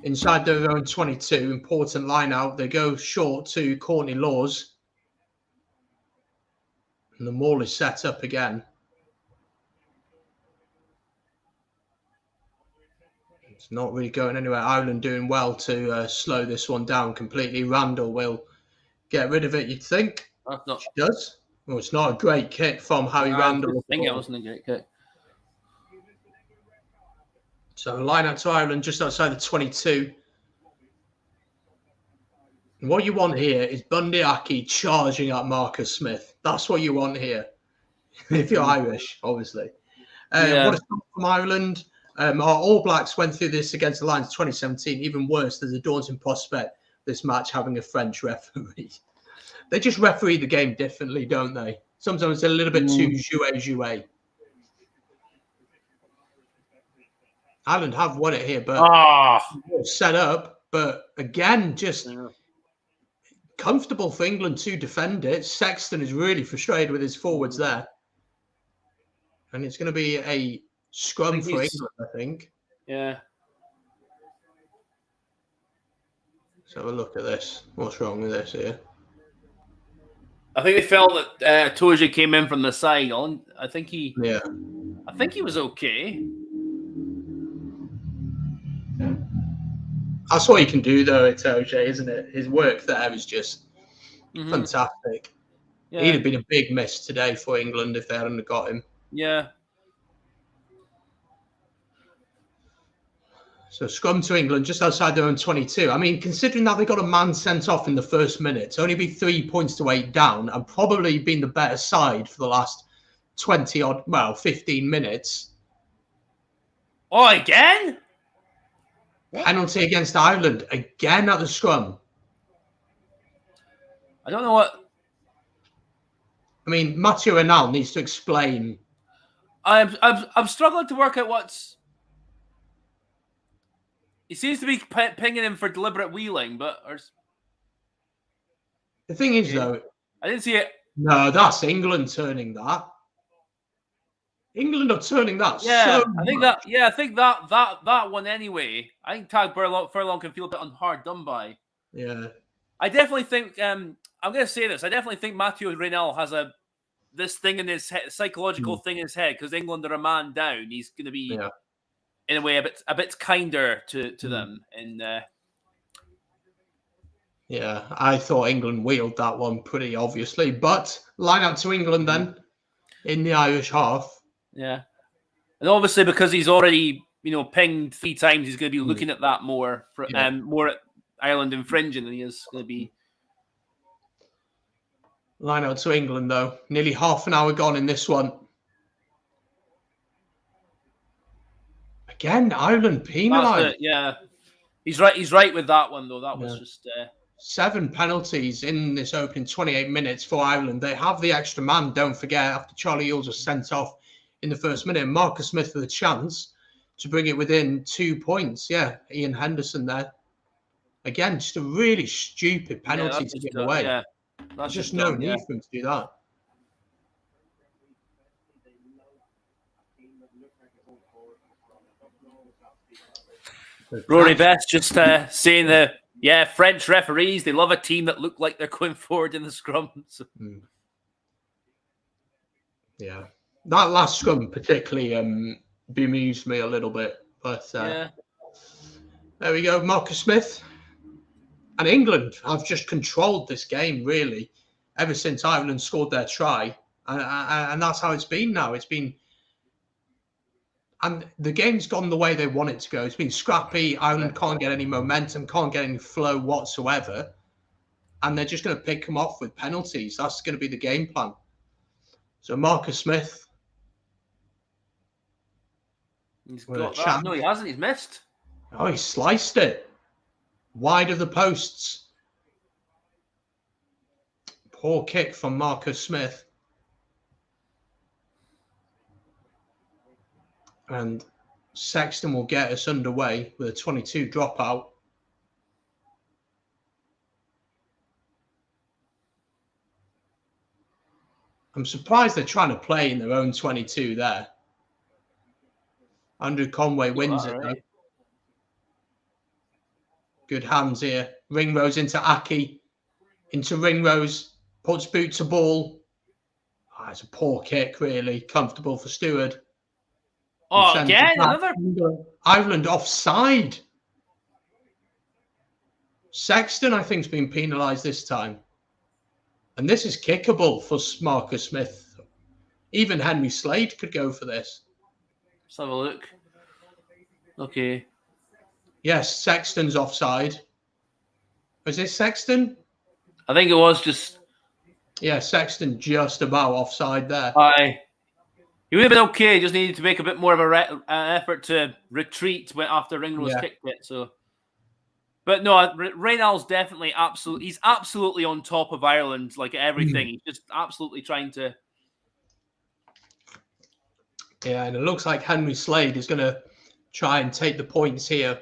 inside their own 22. Important line out. They go short to Courtney Laws. And the maul is set up again. It's not really going anywhere. Ireland doing well to slow this one down completely. Randall will get rid of it, you'd think. She does. Well, it's not a great kick from Harry Randall. I think it wasn't a great kick. So line out to Ireland just outside the 22. And what you want here is Bundy Aki charging at Marcus Smith. That's what you want here. If you're Irish, obviously. What a stop from Ireland. Our All Blacks went through this against the Lions 2017. Even worse, there's a daunting prospect this match having a French referee. They just referee the game differently, don't they? Sometimes they're a little bit too jouet. Ireland have won it here, but set up. But again, just comfortable for England to defend it. Sexton is really frustrated with his forwards there. And it's going to be a scrum for England, I think. Yeah. Let's have a look at this. What's wrong with this here? I think they felt that Toji came in from the side. I think he was okay. That's what he can do, though, at Toji, isn't it? His work there is just fantastic. Yeah. He'd have been a big miss today for England if they hadn't got him. Yeah. So scrum to England just outside their own 22. I mean, considering that they got a man sent off in the first minute, to only be 3 points to 8 down and probably been the better side for the last 15 minutes. Oh, again? Penalty against Ireland again at the scrum. I don't know what. I mean, Mathieu Renal needs to explain. I'm struggling to work out what's. He seems to be pinging him for deliberate wheeling, but the thing is, though, I didn't see it. No, that's England turning that. England are turning that. Yeah, so I think much. that. Yeah, I think that one anyway. I think Tag Furlong can feel a bit hard done by. Yeah, I definitely think. I'm going to say this. I definitely think Mathieu Renal has this thing in his head, psychological thing in his head, because England are a man down. He's going to be. Yeah. In a way, a bit kinder to them. And yeah, I thought England wheeled that one pretty obviously. But line out to England then in the Irish half. Yeah, and obviously because he's already pinged 3 times, he's going to be looking at that more more at Ireland infringing than he is going to be. Line out to England though. Nearly half an hour gone in this one. Again, Ireland penalised. Yeah, he's right. He's right with that one though. That was just 7 penalties in this opening 28 minutes for Ireland. They have the extra man. Don't forget, after Charlie Ewels was sent off in the first minute, Marcus Smith with a chance to bring it within 2 points. Yeah, Ian Henderson there. Again, just a really stupid penalty to give away. Yeah, there's just no need for him to do that. Rory Best just saying that, French referees, they love a team that look like they're going forward in the scrums. Yeah. That last scrum particularly bemused me a little bit. But there we go. Marcus Smith. And England have just controlled this game, really. ever since Ireland scored their try. And that's how it's been now. It's been, and the game's gone the way they want it to go. It's been scrappy. Ireland can't get any momentum, can't get any flow whatsoever. And they're just going to pick them off with penalties. That's going to be the game plan. So Marcus Smith. He's got that. No, he hasn't. He's missed. Oh, he sliced it. Wide of the posts. Poor kick from Marcus Smith. And Sexton will get us underway with a 22 dropout. I'm surprised they're trying to play in their own 22 there. Andrew Conway wins it, though. Good hands here. Ringrose into Aki. Into Ringrose. Puts boot to ball. Oh, it's a poor kick, really. Comfortable for Stewart. Oh, again, another. Ireland offside. Sexton, I think, has been penalised this time. And this is kickable for Marcus Smith. Even Henry Slade could go for this. Let's have a look. Okay. Yes, Sexton's offside. Was this Sexton? I think it was just... Yeah, Sexton just about offside there. Aye. He would have been okay. He just needed to make a bit more of an effort to retreat after Ringrose kicked it. So, but no, Reynald's definitely he's absolutely on top of Ireland, like everything. He's just absolutely trying to. Yeah, and it looks like Henry Slade is going to try and take the points here.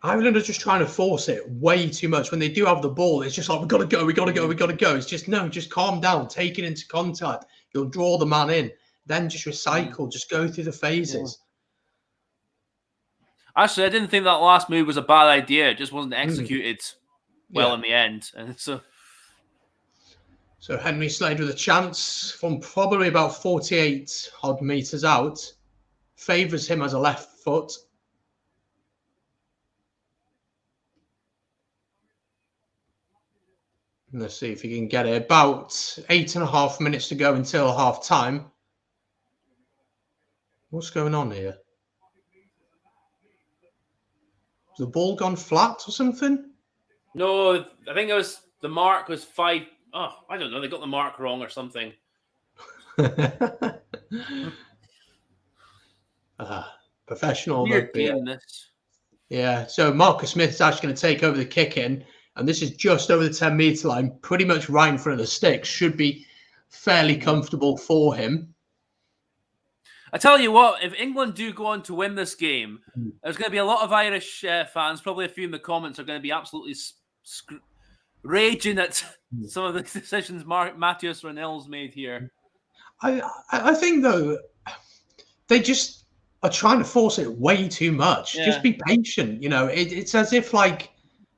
Ireland are just trying to force it way too much. When they do have the ball, it's just like, we got to go, we got to go, we got to go. It's just, no, just calm down, take it into contact. You'll draw the man in. Then just recycle, just go through the phases. Actually, I didn't think that last move was a bad idea. It just wasn't executed well in the end. And so Henry Slade with a chance from probably about 48 odd meters out. Favours him as a left foot. Let's see if he can get it. About 8.5 minutes to go until half time. What's going on here? Has the ball gone flat or something? No, I think it was the mark was 5. Oh, I don't know. They got the mark wrong or something. Professional. Weird game, this. Yeah, so Marcus Smith's actually going to take over the kick in. And this is just over the 10-meter line, pretty much right in front of the sticks. Should be fairly comfortable for him. I tell you what, if England do go on to win this game, there's going to be a lot of Irish fans, probably a few in the comments, are going to be absolutely raging at some of the decisions Matheus Raniel's made here. I think, though, they just are trying to force it way too much. Yeah. Just be patient. You know, it's as if, like,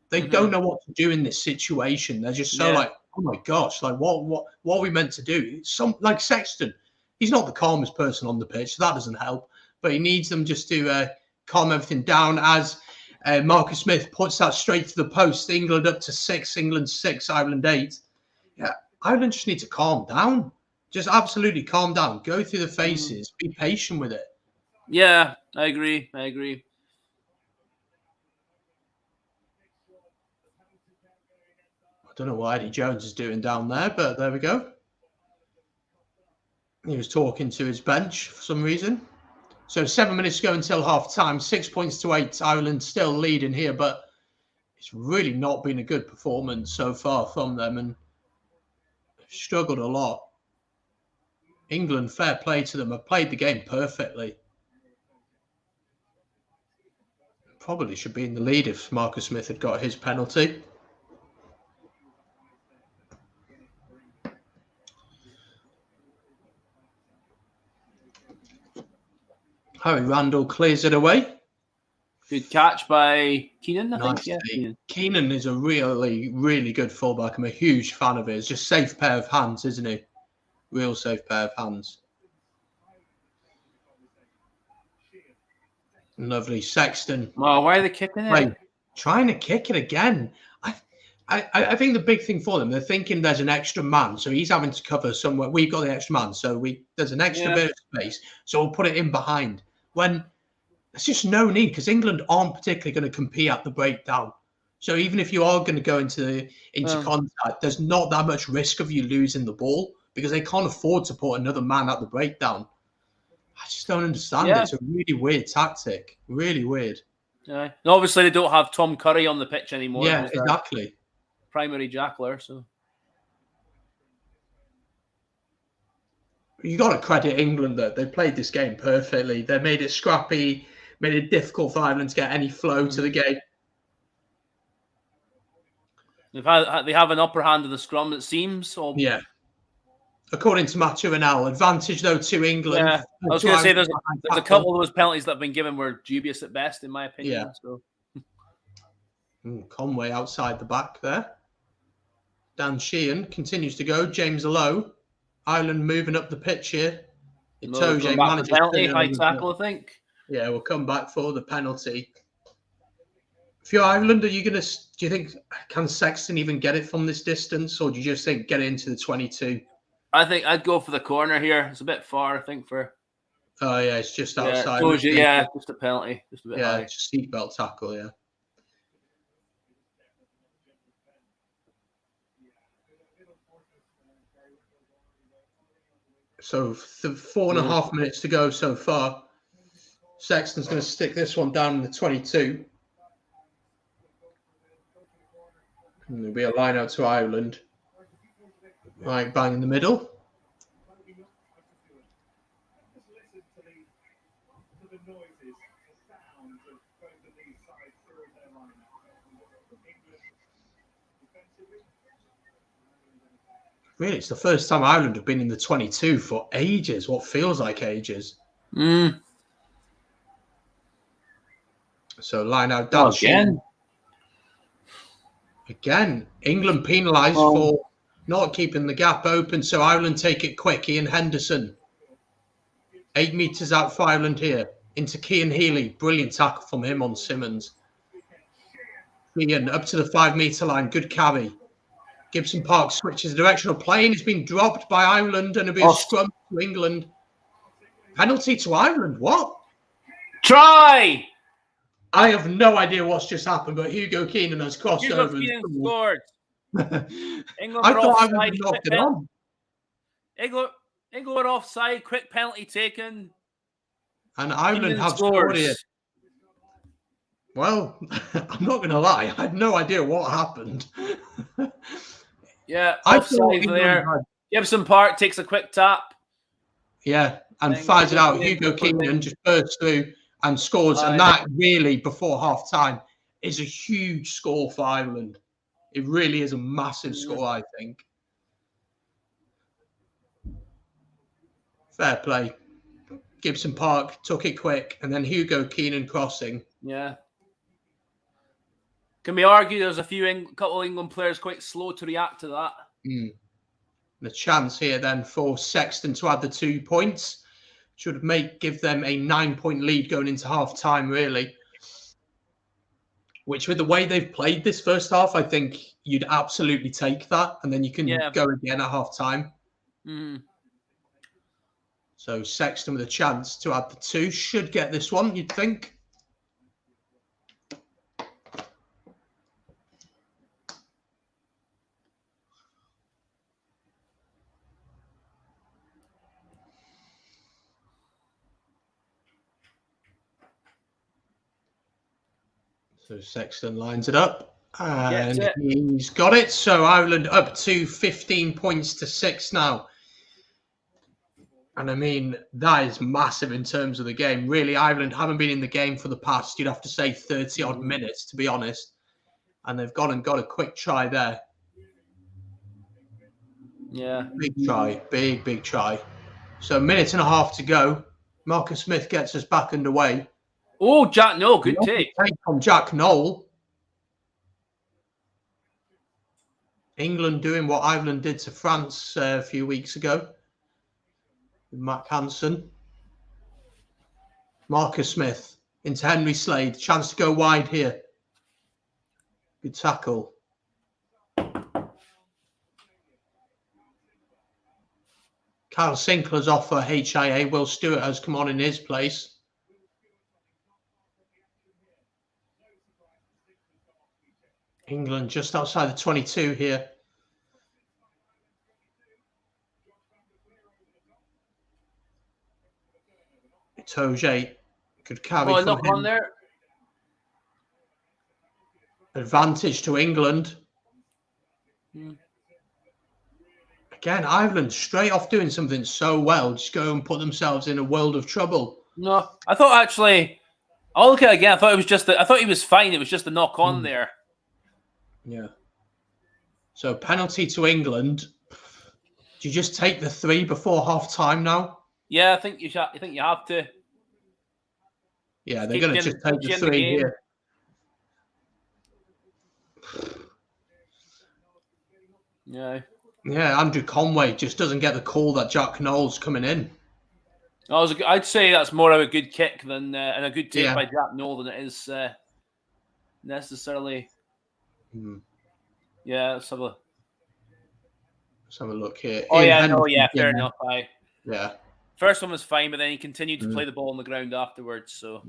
they don't know what to do in this situation. They're just so like, oh my gosh, like what are we meant to do? Like Sexton, he's not the calmest person on the pitch, so that doesn't help. But he needs them just to calm everything down as Marcus Smith puts that straight to the post. England up to 6, England 6, Ireland 8. Yeah, Ireland just need to calm down. Just absolutely calm down. Go through the phases. Be patient with it. Yeah, I agree. I don't know what Eddie Jones is doing down there, but there we go. He was talking to his bench for some reason. So 7 minutes to go until half time. 6 points to 8. Ireland still leading here, but it's really not been a good performance so far from them and struggled a lot. England, fair play to them, have played the game perfectly. Probably should be in the lead if Marcus Smith had got his penalty. Harry Randall clears it away. Good catch by Keenan, I think. Yeah, Keenan is a really, really good fullback. I'm a huge fan of his. Just safe pair of hands, isn't he? Real safe pair of hands. Lovely. Sexton. Oh, why are they kicking it? Right. Trying to kick it again. I I think the big thing for them, they're thinking there's an extra man, so he's having to cover somewhere. We've got the extra man, so there's an extra bit of space, so we'll put it in behind. When there's just no need, because England aren't particularly going to compete at the breakdown. So even if you are going to go into contact, there's not that much risk of you losing the ball because they can't afford to put another man at the breakdown. I just don't understand it. It's a really weird tactic. Really weird. Yeah. And obviously, they don't have Tom Curry on the pitch anymore. Yeah, exactly. Primary jackler. So you got to credit England that they played this game perfectly. They made it scrappy, made it difficult for Ireland to get any flow to the game. they have an upper hand in the scrum, it seems. Yeah. According to Mathieu Renal, advantage though to England. Yeah, I was going to say there's a couple of those penalties that have been given were dubious at best, in my opinion. Yeah. So. Conway outside the back there. Dan Sheehan continues to go. James Lowe. Ireland moving up the pitch here. Itoje manages penalty, high tackle, I think. Yeah, we'll come back for the penalty. If you're Ireland, do you think can Sexton even get it from this distance, or do you just think get it into the 22? I think I'd go for the corner here. It's a bit far, I think, for. Oh yeah, it's just outside. Just a penalty, just a bit high. Just seatbelt tackle. Yeah. So 4.5 minutes to go so far. Sexton's going to stick this one down in the 22. And there'll be a line out to Ireland. Right, bang in the middle. Really, it's the first time Ireland have been in the 22 for ages, what feels like ages. So line out Dan Sheehan. Again, England penalised for not keeping the gap open, so Ireland take it quick. Ian Henderson. 8 metres out for Ireland here. Into Cian Healy. Brilliant tackle from him on Simmons. Ian up to the 5 metre line. Good carry. Gibson Park switches the direction of play and it's been dropped by Ireland and it'll be a scrum to England. Penalty to Ireland. What? Try! I have no idea what's just happened, but Hugo Keenan has crossed over. Keenan scored. England I thought Ireland had knocked it on. England were offside, quick penalty taken. And Ireland have scored here. Well, I'm not going to lie. I had no idea what happened. Yeah, offside there. Gibson Park takes a quick tap. Yeah, and fires it out. Hugo Keenan just bursts through and scores. And that really, before half-time, is a huge score for Ireland. It really is a massive score, I think. Fair play. Gibson Park took it quick, and then Hugo Keenan crossing. Yeah. Can we argue there's a couple of England players quite slow to react to that? The chance here then for Sexton to add the 2 points should give them a 9-point lead going into half-time, really. Which, with the way they've played this first half, I think you'd absolutely take that, and then you can go again at half-time. So Sexton with a chance to add the 2 should get this one, you'd think. So Sexton lines it up and he's got it. So Ireland up to 15 points to 6 now. And I mean, that is massive in terms of the game. Really, Ireland haven't been in the game for the past, you'd have to say 30 odd minutes, to be honest. And they've gone and got a quick try there. Yeah. Big try, big try. So 1.5 minutes to go. Marcus Smith gets us back underway. Oh, Jack Noel, good take. From Jack Noel. England doing what Ireland did to France a few weeks ago. With Mac Hansen. Marcus Smith into Henry Slade. Chance to go wide here. Good tackle. Kyle Sinclair's off for HIA. Will Stewart has come on in his place. England just outside the 22 here. Itoje, good carry from knock him. on there. Advantage to England. Again, Ireland straight off doing something so well, just go and put themselves in a world of trouble. No, I thought actually, I'll look at it again. I thought it was just I thought he was fine. It was just a knock on there. Yeah. So penalty to England. Do you just take the 3 before half time now? Yeah, I think you have to. Yeah, they're going to just take the 3 here. Yeah. Yeah, Andrew Conway just doesn't get the call that Jack Knowles coming in. I'd say that's more of a good kick than and a good take Yeah. by Jack Knoll than it is necessarily. Yeah, let's have a look here. Oh, Ian yeah, Henderson, fair enough. Yeah. First one was fine, but then he continued to play the ball on the ground afterwards. So,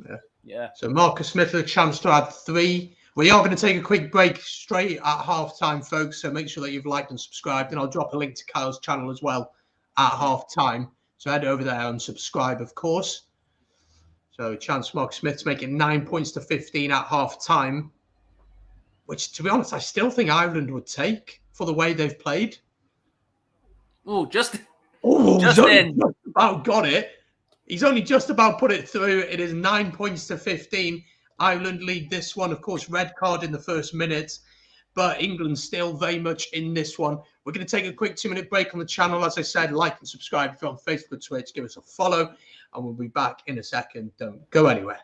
yeah. So Marcus Smith with a chance to add 3. We are going to take a quick break straight at half-time, folks. So make sure that you've liked and subscribed. And I'll drop a link to Kyle's channel as well at half-time. So head over there and subscribe, of course. So chance for Marcus Smith to make it 9 points to 15 at half-time. Which, to be honest, I still think Ireland would take for the way they've played. Oh, just about got it. He's only just about put it through. It is 9 points to 15. Ireland lead this one. Of course, red card in the first minute. But England still very much in this one. We're going to take a quick 2-minute break on the channel. As I said, like and subscribe if you're on Facebook and Twitch. Give us a follow. And we'll be back in a second. Don't go anywhere.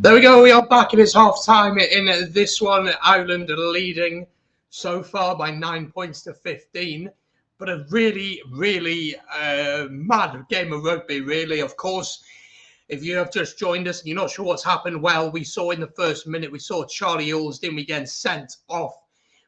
There we go. We are back. It is half time in this one. Ireland leading so far by 9 points to 15. But a really, really mad game of rugby, really. Of course, if you have just joined us and you're not sure what's happened, well, we saw in the first minute, we saw Charlie Ewels, didn't we, getting sent off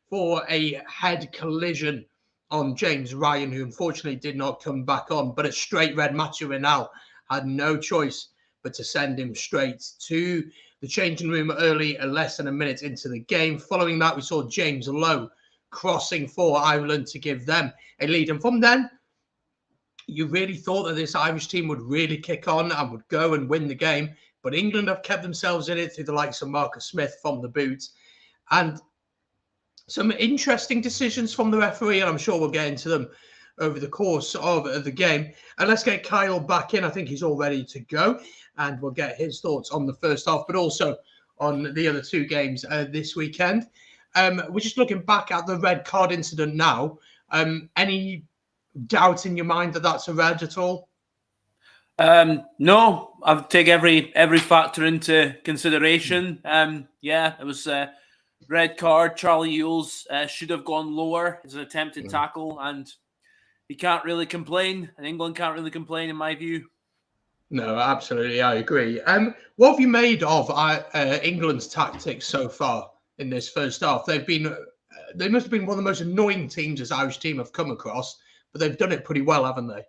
for a head collision on James Ryan, who unfortunately did not come back on. But a straight red, Mathieu Raynal had no choice but to send him straight to the changing room early, less than a minute into the game. Following that, we saw James Lowe crossing for Ireland to give them a lead. And from then, you really thought that this Irish team would really kick on and would go and win the game. But England have kept themselves in it through the likes of Marcus Smith from the boot. And some interesting decisions from the referee, and I'm sure we'll get into them over the course of the game. And let's get Kyle back in. I think he's all ready to go. And we'll get his thoughts on the first half, but also on the other two games this weekend. We're just looking back at the red card incident now. Any doubt in your mind that that's a red at all? No, I've take every factor into consideration. Yeah, it was a red card. Charlie Ewels should have gone lower as an attempted tackle, and he can't really complain, and England can't really complain, in my view. No, absolutely, I agree. What have you made of England's tactics so far in this first half? They must have been one of the most annoying teams this Irish team have come across, but they've done it pretty well, haven't they?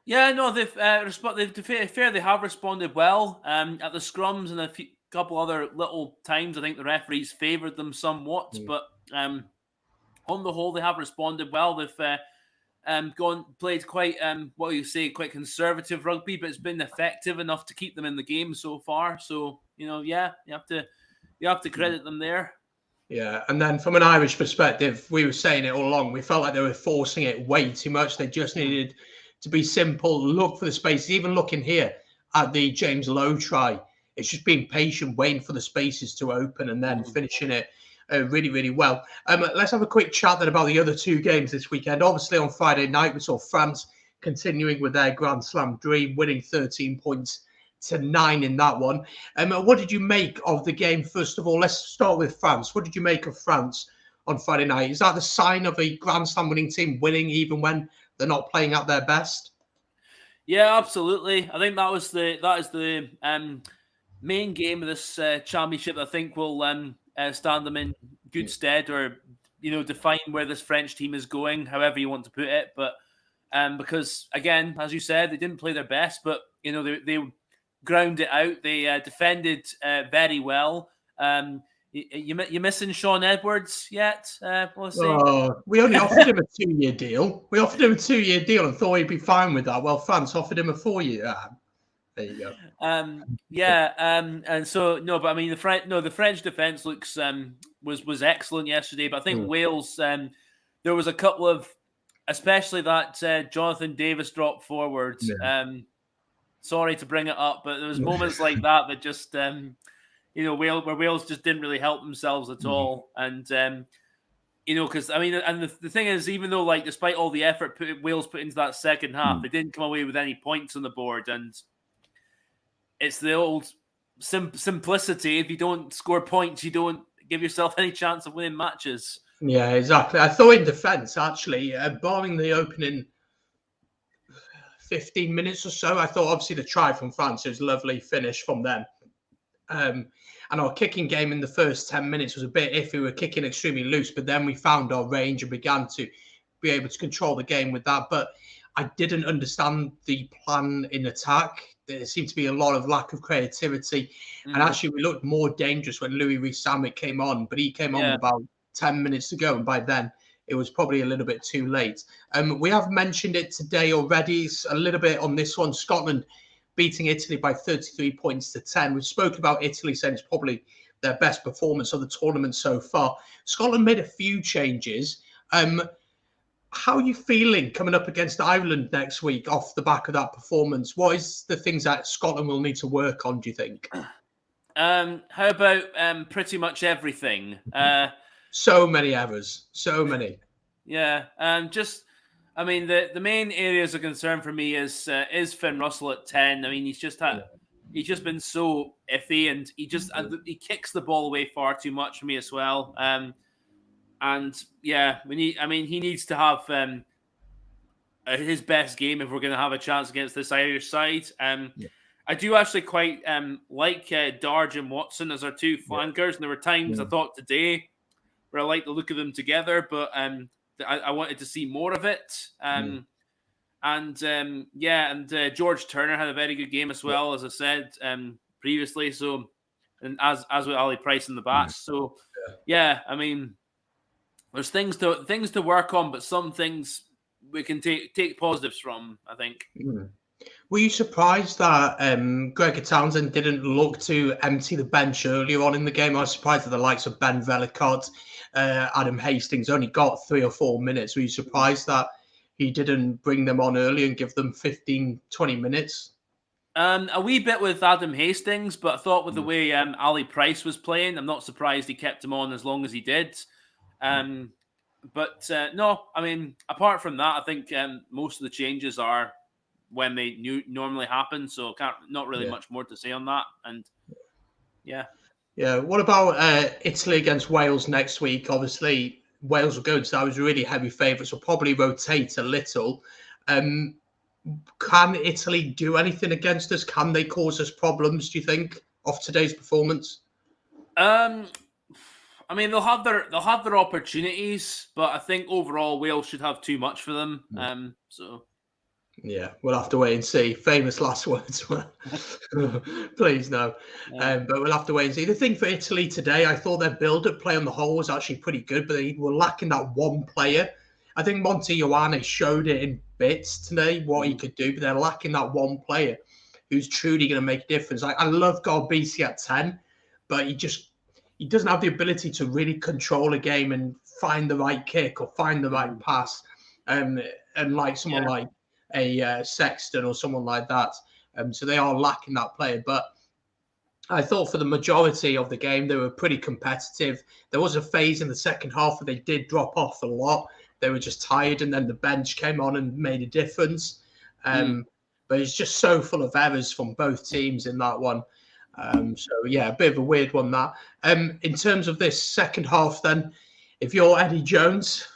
Yeah, no, to be fair, they have responded well at the scrums and a couple other little times. I think the referees favoured them somewhat, but on the whole, they have responded well. They've played quite quite conservative rugby, but it's been effective enough to keep them in the game so far. So yeah, you have to credit them there. Yeah, and then from an Irish perspective, we were saying it all along. We felt like they were forcing it way too much. They just needed to be simple, look for the spaces. Even looking here at the James Lowe try, it's just being patient, waiting for the spaces to open, and then finishing it really, really well. Let's have a quick chat then about the other two games this weekend. Obviously, on Friday night, we saw France continuing with their Grand Slam dream, winning 13 points to 9 in that one. What did you make of the game? First of all, let's start with France. What did you make of France on Friday night? Is that the sign of a Grand Slam winning team winning even when they're not playing at their best? Yeah, absolutely. I think that is the main game of this championship. I think will stand them in good stead, or define where this French team is going, however you want to put it. But because again, as you said, they didn't play their best, but they ground it out. They defended very well. You missing Sean Edwards yet? We only offered him a 2-year deal. We offered him a 2-year deal and thought he'd be fine with that. Well, France offered him a 4-year. There you go. And so no, but I mean the French defense looks was excellent yesterday. But I think Wales, there was a couple of, especially that Jonathan Davis drop forward. Yeah. Sorry to bring it up, but there was moments like that just where Wales just didn't really help themselves at all. And because I mean, and the thing is, even though despite all the effort Wales put into that second half, they didn't come away with any points on the board. And it's the old simplicity. If you don't score points, you don't give yourself any chance of winning matches. Yeah, exactly. I thought in defence, actually, barring the opening 15 minutes or so, I thought obviously the try from France was a lovely finish from them. And our kicking game in the first 10 minutes was a bit iffy. We were kicking extremely loose, but then we found our range and began to be able to control the game with that. But I didn't understand the plan in attack. There seemed to be a lot of lack of creativity. And actually, we looked more dangerous when Louis Rees-Zammit came on, but he came on with about 10 minutes to go. And by then, it was probably a little bit too late. We have mentioned it today already, a little bit on this one. Scotland beating Italy by 33 points to 10. We've spoken about Italy saying it's probably their best performance of the tournament so far. Scotland made a few changes. How are you feeling coming up against Ireland next week off the back of that performance? What is the things that Scotland will need to work on, do you think? How about pretty much everything? So many errors. So many. Yeah. I mean, the main areas of concern for me is Finn Russell at 10. I mean, he's he's just been so iffy, and he kicks the ball away far too much for me as well. And yeah, he needs to have his best game if we're going to have a chance against this Irish side. I do actually quite like Darge and Watson as our two flankers, and there were times I thought today where I liked the look of them together, but I wanted to see more of it. And George Turner had a very good game as well, as I said previously. So, and as with Ali Price in the back. So, I mean, there's things to work on, but some things we can take positives from, I think. Were you surprised that Gregor Townsend didn't look to empty the bench earlier on in the game? I was surprised that the likes of Ben Velikot, Adam Hastings only got 3 or 4 minutes. Were you surprised that he didn't bring them on early and give them 15, 20 minutes? A wee bit with Adam Hastings, but I thought with the way Ali Price was playing, I'm not surprised he kept him on as long as he did. But no, I mean, apart from that, I think most of the changes are when they normally happen. So not really much more to say on that. And yeah. What about Italy against Wales next week? Obviously, Wales will go to that. Was really heavy favourites. Will probably rotate a little. Can Italy do anything against us? Can they cause us problems? Do you think off today's performance? I mean, they'll have their opportunities, but I think overall Wales should have too much for them. Yeah, we'll have to wait and see. Famous last words. Please no. But we'll have to wait and see. The thing for Italy today, I thought their build-up play on the whole was actually pretty good, but they were lacking that one player. I think Monty Ioane showed it in bits today, what he could do, but they're lacking that one player who's truly going to make a difference. I love Garbisi at 10, but he doesn't have the ability to really control a game and find the right kick or find the right pass. And like someone like a Sexton or someone like that. So they are lacking that player. But I thought for the majority of the game, they were pretty competitive. There was a phase in the second half where they did drop off a lot. They were just tired, and then the bench came on and made a difference. But it's just so full of errors from both teams in that one. A bit of a weird one that. In terms of this second half then, if you're Eddie Jones,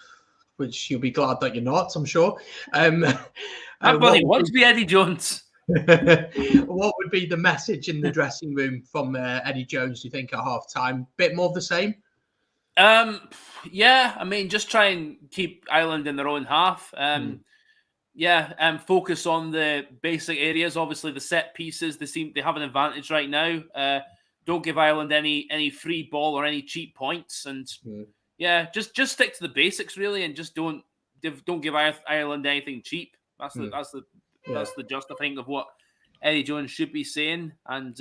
which you'll be glad that you're not, I'm sure. Everybody wants to be Eddie Jones. What would be the message in the dressing room from Eddie Jones, do you think, at half-time? Bit more of the same? I mean, just try and keep Ireland in their own half. Focus on the basic areas. Obviously, the set pieces, they have an advantage right now. Don't give Ireland any free ball or any cheap points, and just stick to the basics really, and just don't give Ireland anything cheap. That's the just I think of what Eddie Jones should be saying, and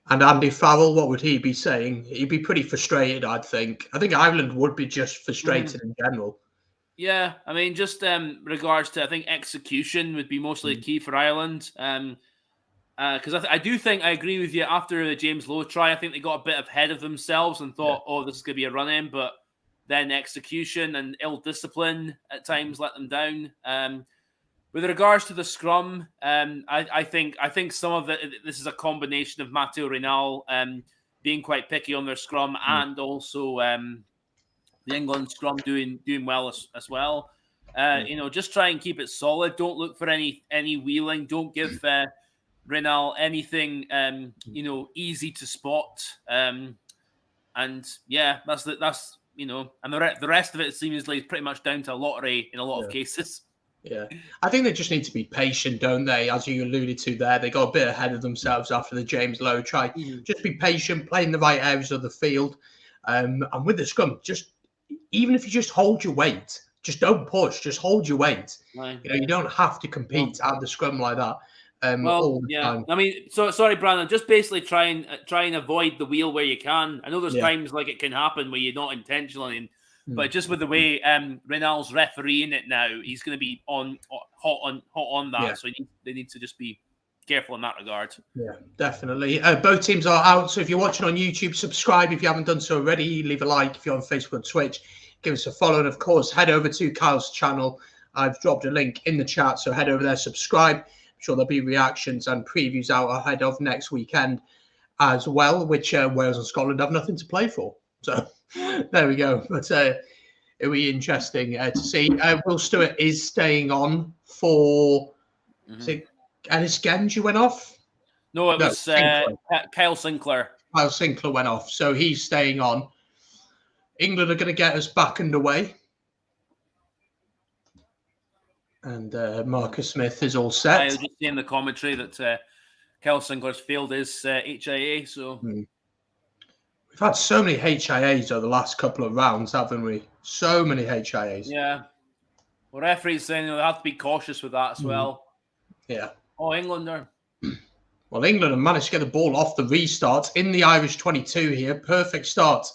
And Andy Farrell, what would he be saying? He'd be pretty frustrated, I think. I think Ireland would be just frustrated in general. Yeah, I mean, just regards to, I think execution would be mostly key for Ireland. Because I do think, I agree with you, after the James Lowe try, I think they got a bit ahead of themselves and thought, this is going to be a run-in, but then execution and ill-discipline at times let them down. With regards to the scrum, I think some of it, this is a combination of Matteo Reynal being quite picky on their scrum and also the England scrum doing well as well. Just try and keep it solid. Don't look for any wheeling. Don't give Reynal anything easy to spot. And that's and the rest of it seemingly is pretty much down to a lottery in a lot of cases. Yeah, I think they just need to be patient, don't they? As you alluded to there, they got a bit ahead of themselves after the James Lowe try. Just be patient, play in the right areas of the field. And with the scrum, even if you just hold your weight, just don't push, just hold your weight. Right. You don't have to compete at the scrum like that. All the time. I mean, sorry, Brandon, just basically try and avoid the wheel where you can. I know there's times like it can happen where you're not intentionally but just with the way Reynal's refereeing it now, he's going to be hot on that. Yeah. So they need to just be careful in that regard. Yeah, definitely. Both teams are out. So if you're watching on YouTube, subscribe if you haven't done so already. Leave a like if you're on Facebook and Twitch. Give us a follow. And of course, head over to Kyle's channel. I've dropped a link in the chat. So head over there, subscribe. sure there'll be reactions and previews out ahead of next weekend as well, which Wales and Scotland have nothing to play for. So there we go. But it'll be interesting to see. Will Stewart is staying on for, is it Ellis Genge went off? No, it was Kyle Sinclair. Kyle Sinclair went off, so he's staying on. England are going to get us back underway. And Marcus Smith is all set. I was just seeing the commentary that Kyle Sinclair's failed his HIA. So we've had so many HIAs over the last couple of rounds, haven't we? So many HIAs. Yeah. Well, referees saying they have to be cautious with that as well. Yeah. Oh, England are. Well, England have managed to get the ball off the restart in the Irish 22 here. Perfect start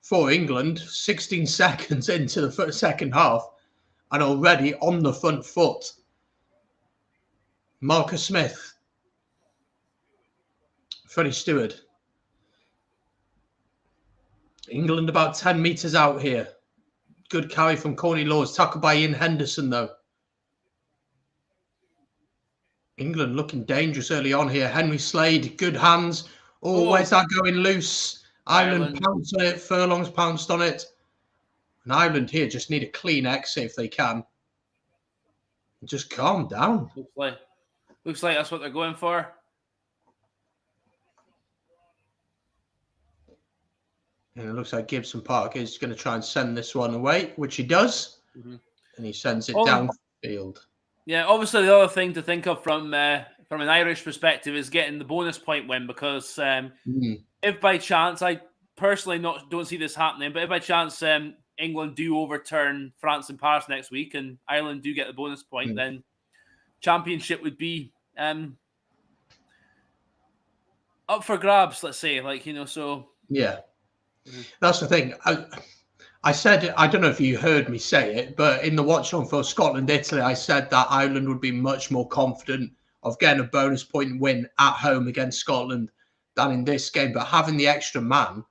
for England. 16 seconds into the second half and already on the front foot. Marcus Smith. Freddie Stewart. England about 10 metres out here. Good carry from Corny Laws. Tackled by Ian Henderson, though. England looking dangerous early on here. Henry Slade, good hands. Oh, where's that going loose? Ireland pounced on it. Furlong's pounced on it. And Ireland here just need a clean exit if they can. Just calm down. Looks like that's what they're going for. And it looks like Gibson Park is going to try and send this one away, which he does. And he sends it downfield. Yeah, obviously the other thing to think of from an Irish perspective is getting the bonus point win, because if by chance, I personally don't see this happening, but if by chance England do overturn France and Paris next week and Ireland do get the bonus point, then championship would be up for grabs, let's say. So... Yeah. That's the thing. I said, I don't know if you heard me say it, but in the watch on for Scotland-Italy, I said that Ireland would be much more confident of getting a bonus point win at home against Scotland than in this game. But having the extra man,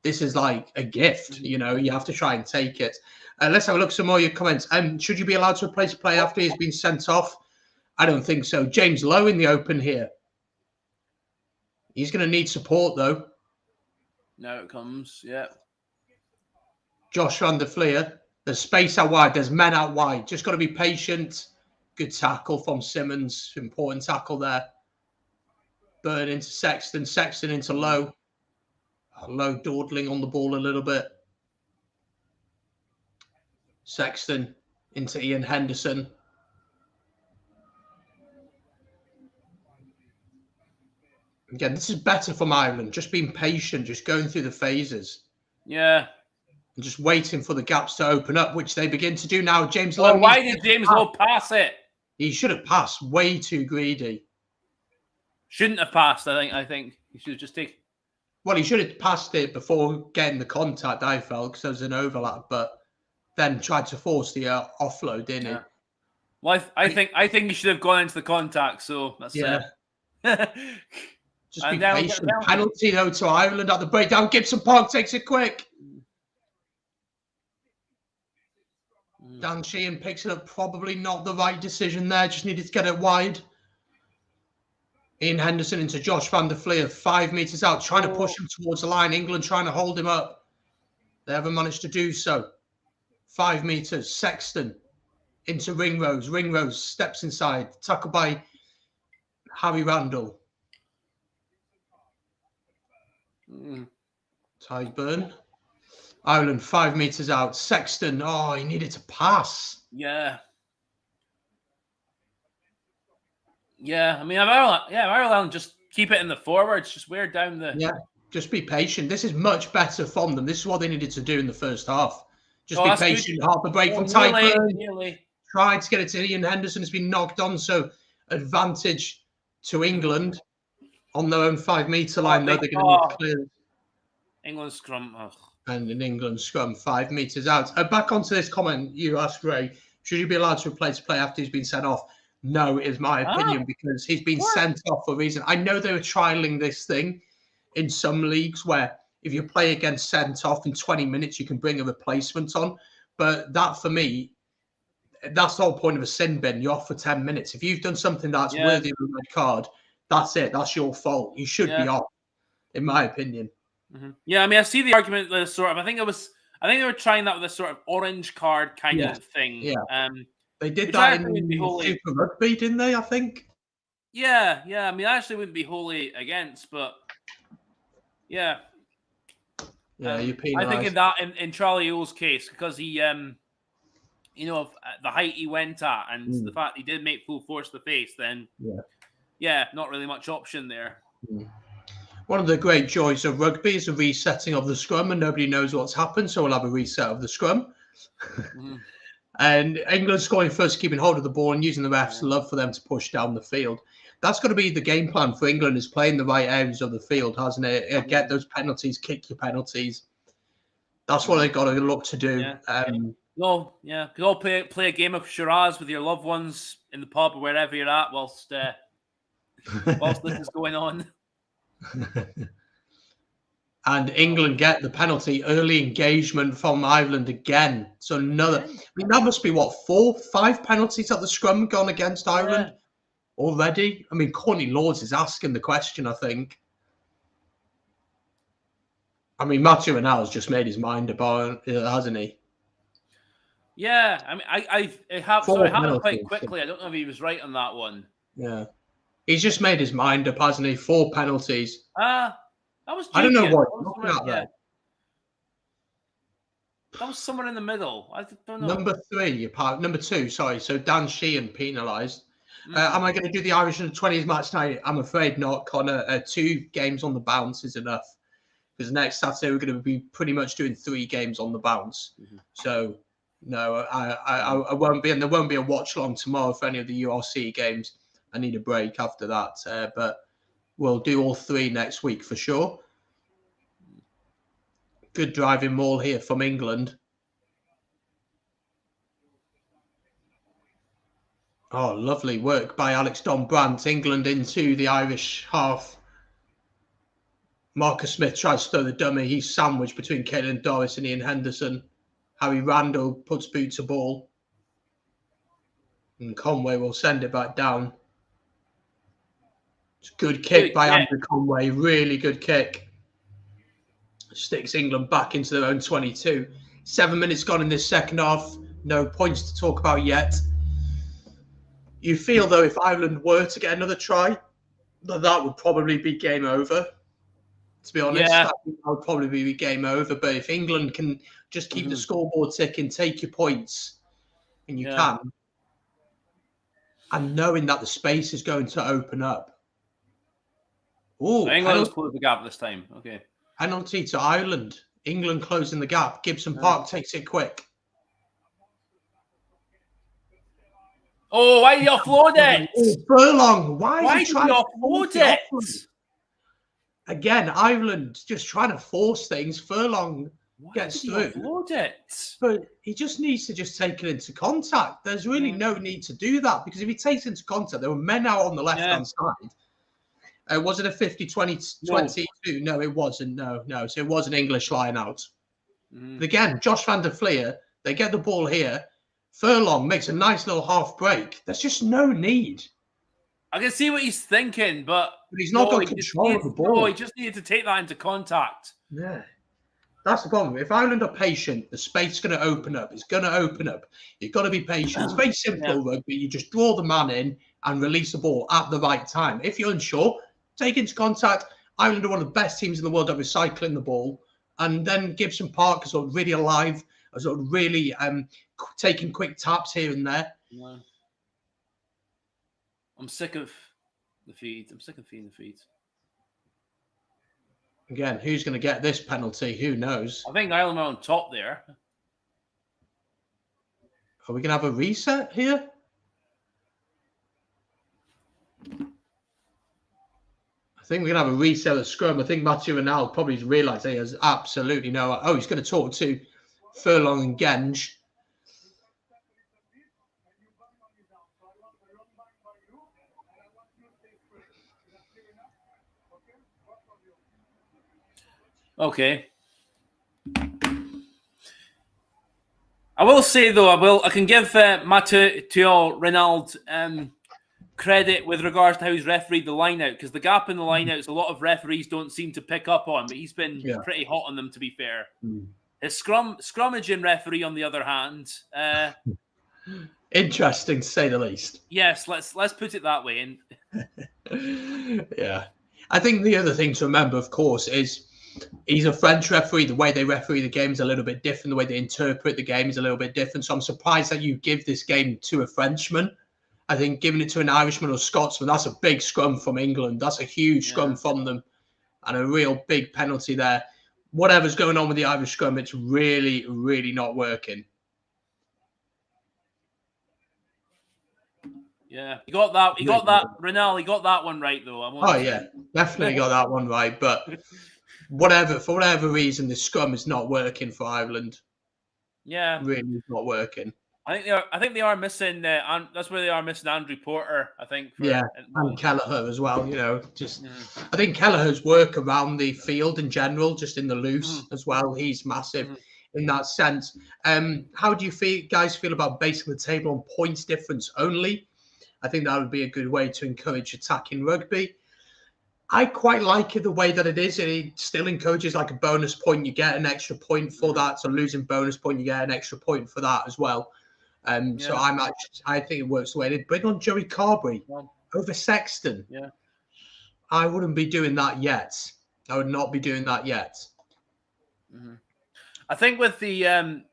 this is like a gift. You know, you have to try and take it. Let's have a look at some more of your comments. Should you be allowed to replace a player after he's been sent off? I don't think so. James Lowe in the open here. He's going to need support, though. Now it comes, yeah. Josh van der Fleer. There's space out wide. There's men out wide. Just got to be patient. Good tackle from Simmons. Important tackle there. Burn into Sexton. Sexton into Lowe. Lowe dawdling on the ball a little bit. Sexton into Ian Henderson. Again, this is better from Ireland. Just being patient, just going through the phases. Yeah. And just waiting for the gaps to open up, which they begin to do now. James Lowe. Why did James Lowe pass it? He should have passed. Way too greedy. Shouldn't have passed, I think. He should have just taken... Well, he should have passed it before getting the contact, I felt, because there was an overlap, but then tried to force the offload, didn't he? Well, I think he should have gone into the contact, so that's... Yeah. Just be patient. Penalty, though, to Ireland at the breakdown. Gibson Park takes it quick. Dan Sheehan picks it up. Probably not the right decision there. Just needed to get it wide. Ian Henderson into Josh van der Fleer. 5 meters out. Trying to push him towards the line. England trying to hold him up. They haven't managed to do so. 5 meters. Sexton into Ringrose. Ringrose steps inside. Tackled by Harry Randall. Tyburn. Ireland 5 meters out. Sexton. Oh, he needed to pass. Yeah. Yeah. I mean, Ireland just keep it in the forwards. Just wear down the... Yeah. Just be patient. This is much better from them. This is what they needed to do in the first half. Just be patient. Good. Half a break from Tyburn. Tried to get it to Ian Henderson. It's been knocked on. So advantage to England on their own 5 meter line. They're going to need to clear it. England scrum. And an England scrum 5 meters out. Back onto this comment you asked, Ray. Should you be allowed to replace a player after he's been sent off? No, is my opinion, because he's been sent off for a reason. I know they were trialing this thing in some leagues where if your player gets sent off in 20 minutes, you can bring a replacement on. But that, for me, that's the whole point of a sin bin. You're off for 10 minutes. If you've done something that's Yeah. worthy of a red card, that's it. That's your fault. You should be Yeah. off, in my opinion. Yeah, I mean, I see the argument that sort of. I think they were trying that with a sort of orange card kind Yeah. of thing. Yeah. They did which that actually wouldn't be in wholly. Super Rugby, didn't they? I think. Yeah. I mean, I actually wouldn't be wholly against, but yeah. Yeah, you I penalised. think in that in Charlie O's case, because he, of the height he went at and the fact he did make full force to the face, then not really much option there. One of the great joys of rugby is the resetting of the scrum, and nobody knows what's happened, so we'll have a reset of the scrum. And England scoring first, keeping hold of the ball and using the refs' love for them to push down the field. That's got to be the game plan for England, is playing the right areas of the field, hasn't it? Get those penalties, kick your penalties. That's what they've got to look to do. You could all play a game of charades with your loved ones in the pub or wherever you're at whilst this is going on. And England get the penalty, early engagement from Ireland again. So another, I mean, that must be what, 4-5 penalties at the scrum gone against Ireland already. I mean, Courtney Lords is asking the question, I think. I mean, Mathieu Renald's just made his mind about it, hasn't he? Yeah, I mean, it happened quite quickly. I don't know if he was right on that one. Yeah, he's just made his mind up, hasn't he? 4 penalties. That was. I don't know what you're looking at there. That was somewhere in the middle. I don't know. Number 2. Sorry. So Dan Sheehan penalised. Am I going to do the Irish under 20s match tonight? I'm afraid not, Connor. 2 games on the bounce is enough. Because next Saturday we're going to be pretty much doing 3 games on the bounce. So no, I won't be, and there won't be a watch long tomorrow for any of the URC games. I need a break after that, but we'll do all 3 next week for sure. Good driving maul here from England. Oh, lovely work by Alex Donbrandt. England into the Irish half. Marcus Smith tries to throw the dummy. He's sandwiched between Caelan Doris and Ian Henderson. Harry Randall puts boot to ball. And Conway will send it back down. It's a good kick by Andrew Conway. Really good kick. Sticks England back into their own 22. 7 minutes gone in this second half. No points to talk about yet. You feel, though, if Ireland were to get another try, that would probably be game over. To be honest, that would probably be game over. But if England can just keep the scoreboard ticking, take your points, and you can, and knowing that the space is going to open up. Oh, England's closed the gap this time. Okay. Penalty to Ireland. England closing the gap. Gibson Park takes it quick. Oh, why did you offload it? Oh, Furlong, why did you offload it? Again, Ireland just trying to force things. Furlong gets through. Offload it? But he just needs to just take it into contact. There's really no need to do that, because if he takes it into contact, there were men out on the left-hand side. Was it a 50-20-22? No, it wasn't. No. So it was an English line out. But again, Josh van der Fleer, they get the ball here. Furlong makes a nice little half break. There's just no need. I can see what he's thinking, but he's not got control of the ball. No, he just needed to take that into contact. Yeah. That's the problem. If Ireland are patient, the space is going to open up. It's going to open up. You've got to be patient. It's very simple rugby. You just draw the man in and release the ball at the right time. If you're unsure, take into contact. Ireland are one of the best teams in the world at recycling the ball. And then Gibson Park is sort of really alive, sort of really taking quick taps here and there. Yeah. I'm sick of the feeds. I'm sick of feeding the feeds. Again, who's going to get this penalty? Who knows? I think Ireland are on top there. Are we going to have a reset here? I think we're going to have a reset of the scrum. I think Mathieu Renald probably realised he has absolutely no... Oh, he's going to talk to Furlong and Genge. Okay. I will say though, I can give Matteo Ronald credit with regards to how he's refereed the line out, because the gap in the line outs a lot of referees don't seem to pick up on, but he's been pretty hot on them, to be fair. His scrummaging referee, on the other hand, interesting to say the least. Yes, let's put it that way. Yeah, I think the other thing to remember, of course, is he's a French referee. The way they referee the game is a little bit different. The way they interpret the game is a little bit different. So I'm surprised that you give this game to a Frenchman. I think giving it to an Irishman or Scotsman, that's a big scrum from England. That's a huge scrum from them, and a real big penalty there. Whatever's going on with the Irish scrum, it's really, really not working. Yeah, he got that. Ronald, he got that one right, though. Definitely got that one right. But for whatever reason, the scrum is not working for Ireland. Yeah, really not working. I think they are missing. That's where they are missing Andrew Porter. I think. And Kelleher as well. I think Kelleher's work around the field in general, just in the loose as well. He's massive in that sense. How do you guys feel about basing the table on points difference only? I think that would be a good way to encourage attacking rugby. I quite like it the way that it is. It still encourages like a bonus point. You get an extra point for that. So losing bonus point, you get an extra point for that as well. So I think it works the way they bring on Joey Carberry over Sexton. Yeah, I wouldn't be doing that yet. I would not be doing that yet. I think with the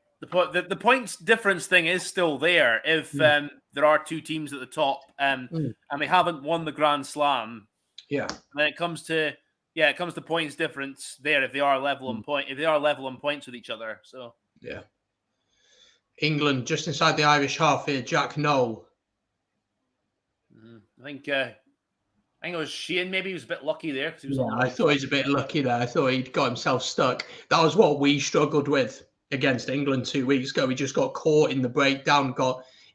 points difference thing is still there if there are two teams at the top and they haven't won the Grand Slam. Yeah. Then it comes to points difference there if they are level on points with each other. So yeah. England just inside the Irish half here, Jack Noel. I think it was Sheehan. Maybe he was a bit lucky there because he was. I thought he was a bit lucky there. I thought he'd got himself stuck. That was what we struggled with against England 2 weeks ago. We just got caught in the breakdown.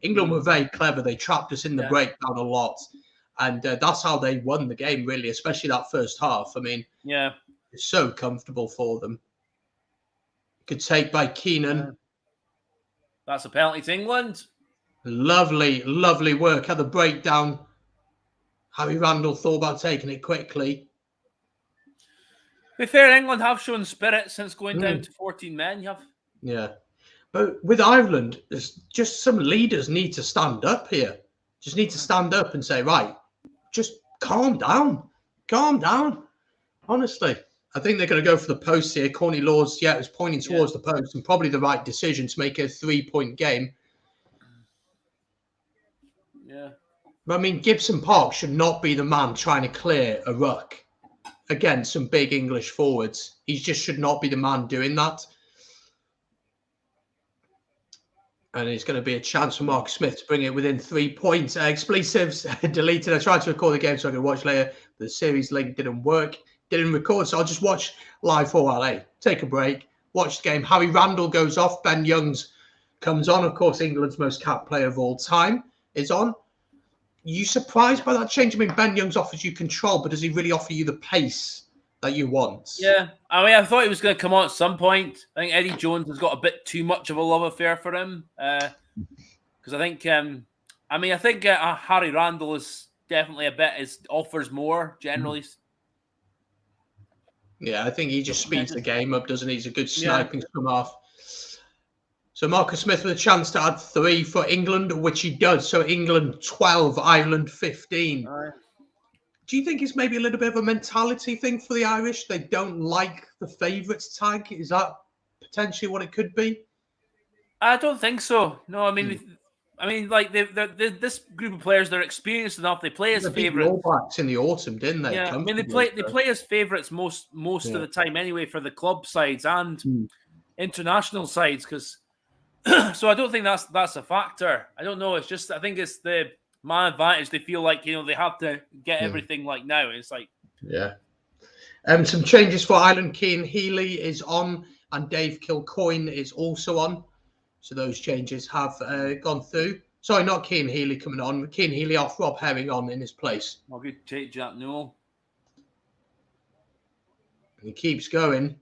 England were very clever. They trapped us in the breakdown a lot, and that's how they won the game. Really, especially that first half. I mean, it's so comfortable for them. Good take by Keenan. That's a penalty to England. Lovely, lovely work at the breakdown. Harry Randall thought about taking it quickly. To be fair, England have shown spirit since going down to 14 men. Yeah. But with Ireland, there's just some leaders need to stand up here. Just need to stand up and say, right, just calm down. Calm down. Honestly. I think they're going to go for the post here. Corny Laws, is pointing towards the post, and probably the right decision to make it a 3-point game. Yeah. But I mean, Gibson Park should not be the man trying to clear a ruck against some big English forwards. He just should not be the man doing that. And it's going to be a chance for Marcus Smith to bring it within 3 points. Expletives deleted. I tried to record the game so I could watch later. The series link didn't work. Didn't record, so I'll just watch live for a while. Take a break, watch the game. Harry Randall goes off. Ben Youngs comes on. Of course, England's most capped player of all time is on. Are you surprised by that change? I mean, Ben Youngs offers you control, but does he really offer you the pace that you want? Yeah, I mean, I thought he was going to come on at some point. I think Eddie Jones has got a bit too much of a love affair for him. Because I think, Harry Randall is definitely offers more generally. Yeah, I think he just speeds the game up, doesn't he? He's a good sniping scrum half. So Marcus Smith with a chance to add 3 for England, which he does. So England 12, Ireland 15. Do you think it's maybe a little bit of a mentality thing for the Irish? They don't like the favourites tag. Is that potentially what it could be? I don't think so. No, I mean, like this group of players, they're experienced enough. They play as favourites. All Blacks in the autumn, didn't they? Yeah, I mean, they play as favourites most of the time anyway for the club sides and international sides. Because so I don't think that's a factor. I don't know. It's just I think it's the man advantage. They feel like they have to get everything like now. It's like some changes for Ireland. Cian Healy is on, and Dave Kilcoyne is also on. So those changes have gone through. Sorry, not Cian Healy coming on. Cian Healy off, Rob Herring on in his place. I'll take Jack Newell. And he keeps going.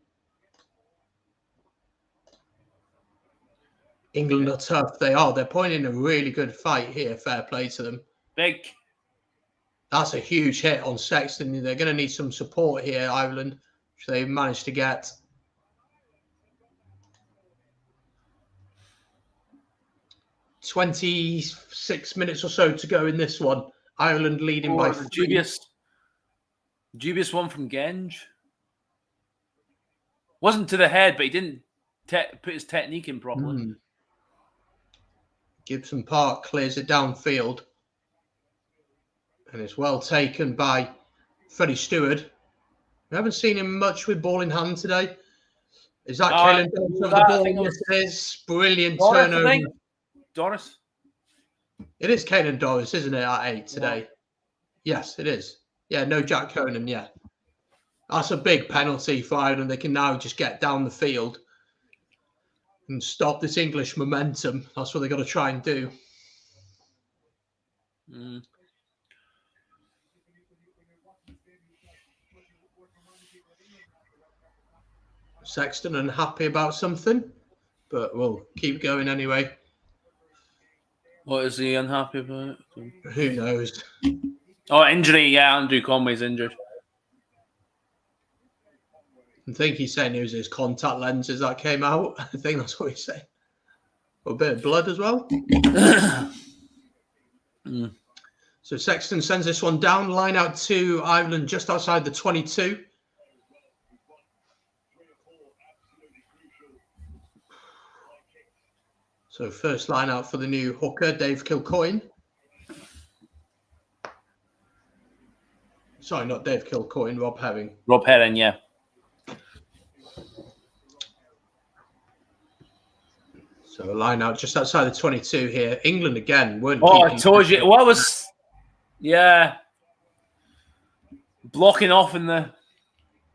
England are tough. They are. They're putting in a really good fight here. Fair play to them. Big. That's a huge hit on Sexton. They're going to need some support here, Ireland, which they managed to get. "26 minutes or so to go in this one. Ireland leading by 3. Dubious one from Genge. Wasn't to the head, but he didn't put his technique in properly. Gibson Park clears it downfield. And it's well taken by Freddie Stewart. We haven't seen him much with ball in hand today. Is that Caelan Doris of the ball? Yes, it is. Brilliant turnover. Doris? It is Caelan Doris, isn't it, at 8 today? Yeah. Yes, it is. Yeah, no Jack Conan, yeah. That's a big penalty for Ireland. They can now just get down the field and stop this English momentum. That's what they've got to try and do. Sexton unhappy about something, but we'll keep going anyway. What is he unhappy about? Who knows? Oh, injury. Yeah, Andrew Conway's injured. I think he's saying it was his contact lenses that came out. I think that's what he's saying. A bit of blood as well. So Sexton sends this one down. Line out to Ireland just outside the 22. So first line out for the new hooker, Dave Kilcoyne. Sorry, not Dave Kilcoyne, Rob Herring. Rob Herring, yeah. So a line out just outside the 22 here. England again weren't. Oh, I told you. What was? Yeah. Blocking off in the.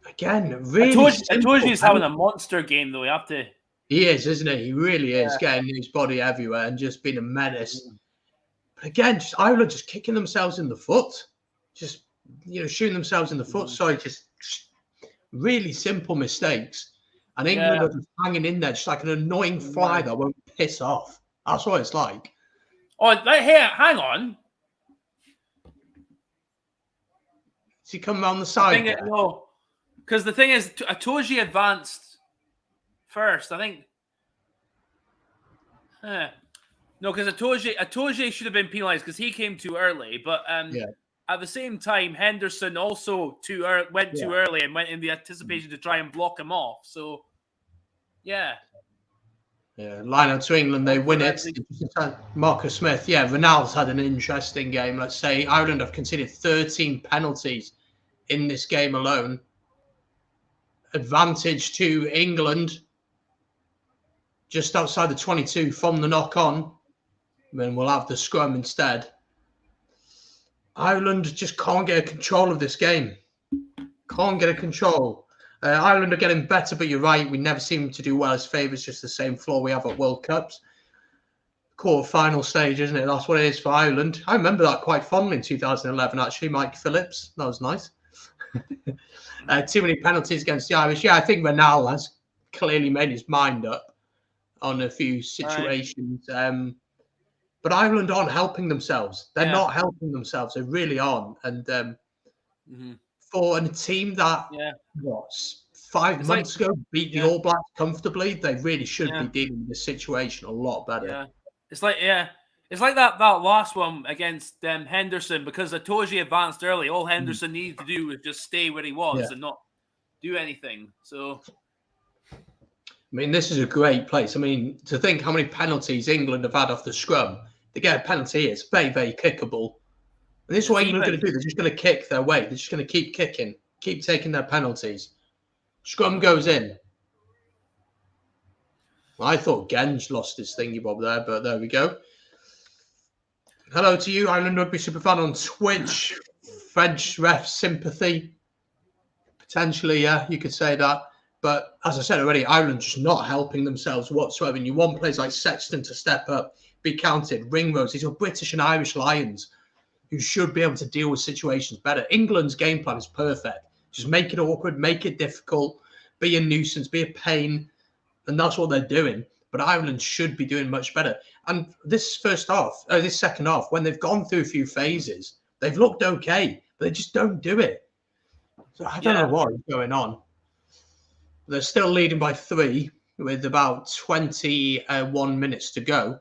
Again, really. I told you he's having a monster game, though. You have to. He is, isn't he? He really is, getting his body everywhere and just being a menace. But again, just Ireland just kicking themselves in the foot. Just, shooting themselves in the foot. Sorry, just really simple mistakes. And England are just hanging in there, just like an annoying fly that won't piss off. That's what it's like. Oh, here, hang on. Does he come around the side? No, because the thing is, Itoje advanced first. I think. No, because Itoje should have been penalised because he came too early. But at the same time, Henderson also went too early and went in the anticipation to try and block him off. So, yeah. Yeah, line out to England, they win it. Marcus Smith, Ronaldo's had an interesting game. Let's say Ireland have conceded 13 penalties in this game alone. Advantage to England just outside the 22 from the knock-on. Then we'll have the scrum instead. Ireland just can't get a control of this game. Can't get a control. Ireland are getting better, but you're right. We never seem to do well as favourites, just the same flaw we have at World Cups. Quarter-final stage, isn't it? That's what it is for Ireland. I remember that quite fondly in 2011, actually. Mike Phillips. That was nice. Too many penalties against the Irish. Yeah, I think Ronaldo has clearly made his mind up on a few situations. Right. But Ireland aren't helping themselves. They're not helping themselves. They really aren't. And for a team that, 5 months ago beat the All Blacks comfortably, they really should be dealing with this situation a lot better. Yeah. It's like that last one against Henderson, because Itoje advanced early. All Henderson needed to do was just stay where he was and not do anything. So, I mean, this is a great place. I mean, to think how many penalties England have had off the scrum. They get a penalty here. It's very, very kickable. And this is what England are going to do. They're just going to kick their way. They're just going to keep kicking, keep taking their penalties. Scrum goes in. Well, I thought Genge lost his thingy bob there, but there we go. Hello to you, Ireland Rugby Superfan on Twitch. French ref sympathy. Potentially, you could say that. But as I said already, Ireland just not helping themselves whatsoever. And you want players like Sexton to step up, be counted. Ringrose, these are British and Irish Lions who should be able to deal with situations better. England's game plan is perfect. Just make it awkward, make it difficult, be a nuisance, be a pain. And that's what they're doing. but Ireland should be doing much better. And this second half, when they've gone through a few phases, they've looked okay, but they just don't do it. So I don't know what is going on. They're still leading by 3 with about 21 minutes to go.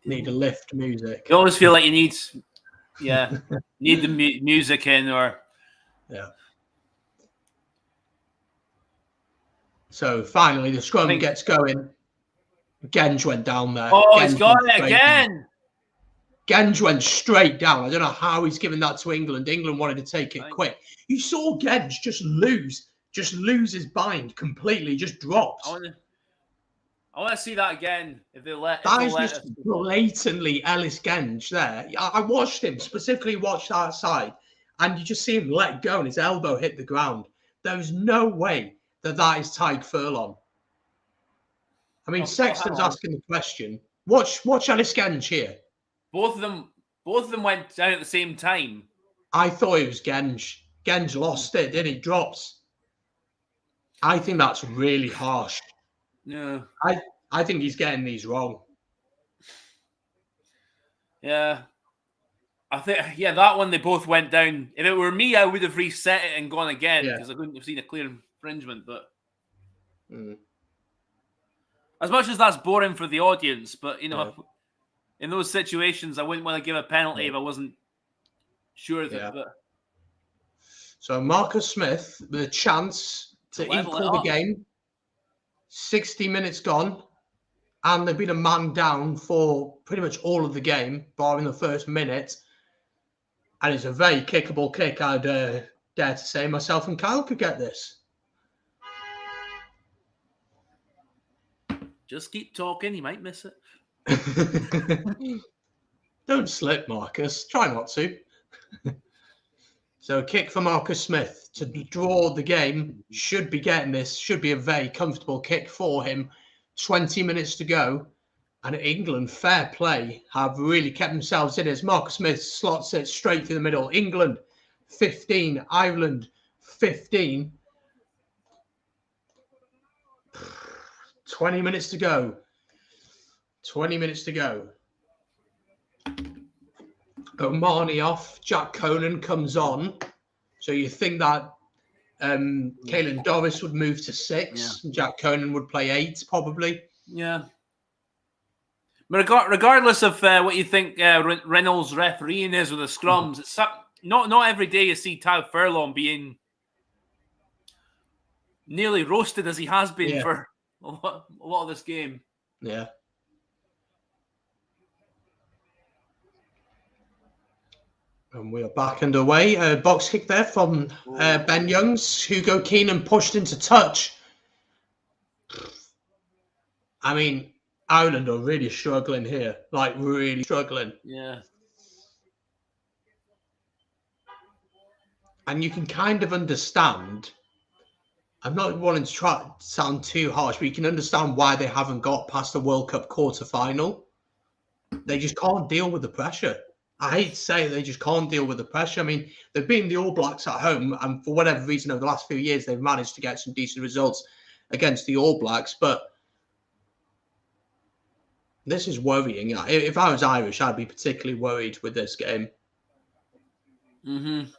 Need a lift music. You always feel like you need the music in, or So finally the scrum gets going. Genge went down there. Oh, Genge he's got it again. Genge went straight down. I don't know how he's given that to England. England wanted to take it quick. You saw Genge just lose his bind completely, just drops. I want to see that again. If they let that is just blatantly Ellis Genge there. I watched him, specifically watched that side, and you just see him let go and his elbow hit the ground. There's no way that is Tadhg Furlong. I mean, Sexton's asking the question. Watch Ellis Genge here. Both of them went down at the same time. I thought it was Genge. Genge lost it, didn't he? Drops. I think that's really harsh. No. I think he's getting these wrong. Yeah. I think, that one, they both went down. If it were me, I would have reset it and gone again because I couldn't have seen a clear infringement. But as much as that's boring for the audience, but, in those situations, I wouldn't want to give a penalty if I wasn't sure of it. But... So Marcus Smith with a chance to equal the game. 60 minutes gone, and they've been a man down for pretty much all of the game, barring the first minute. And it's a very kickable kick, I'd dare to say. Myself and Kyle could get this. Just keep talking, you might miss it. Don't slip, Marcus. Try not to. So a kick for Marcus Smith to draw the game. Should be getting this. Should be a very comfortable kick for him. 20 minutes to go. And England, fair play, have really kept themselves in as Marcus Smith slots it straight through the middle. England, 15. Ireland, 15. 20 minutes to go. 20 minutes to go. O'Mahony off, Jack Conan comes on. So you think that Caelan Doris would move to 6, and Jack Conan would play 8, probably. Yeah. But regardless of what you think Reynolds' refereeing is with the scrums, it's not every day you see Tadhg Furlong being nearly roasted as he has been for a lot of this game. Yeah. And we are back underway. Box kick there from Ben Youngs. Hugo Keenan pushed into touch. I mean, Ireland are really struggling here. Like, really struggling. Yeah. And you can kind of understand. I'm not wanting to try to sound too harsh, but you can understand why they haven't got past the World Cup quarter-final. They just can't deal with the pressure. I hate to say they just can't deal with the pressure. I mean, they've beaten the All Blacks at home, and for whatever reason, over the last few years, they've managed to get some decent results against the All Blacks. But this is worrying. If I was Irish, I'd be particularly worried with this game. Mm-hmm.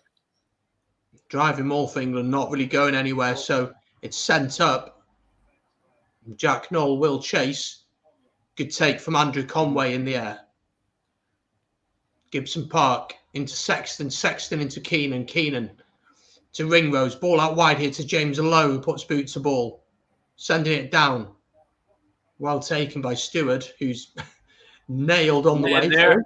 Driving more for England, not really going anywhere. So it's sent up. Jack Nowell will chase. Good take from Andrew Conway in the air. Gibson Park into Sexton. Sexton into Keenan. Keenan to Ringrose. Ball out wide here to James Lowe, who puts boot to ball. Sending it down. Well taken by Stewart, who's nailed on the way through.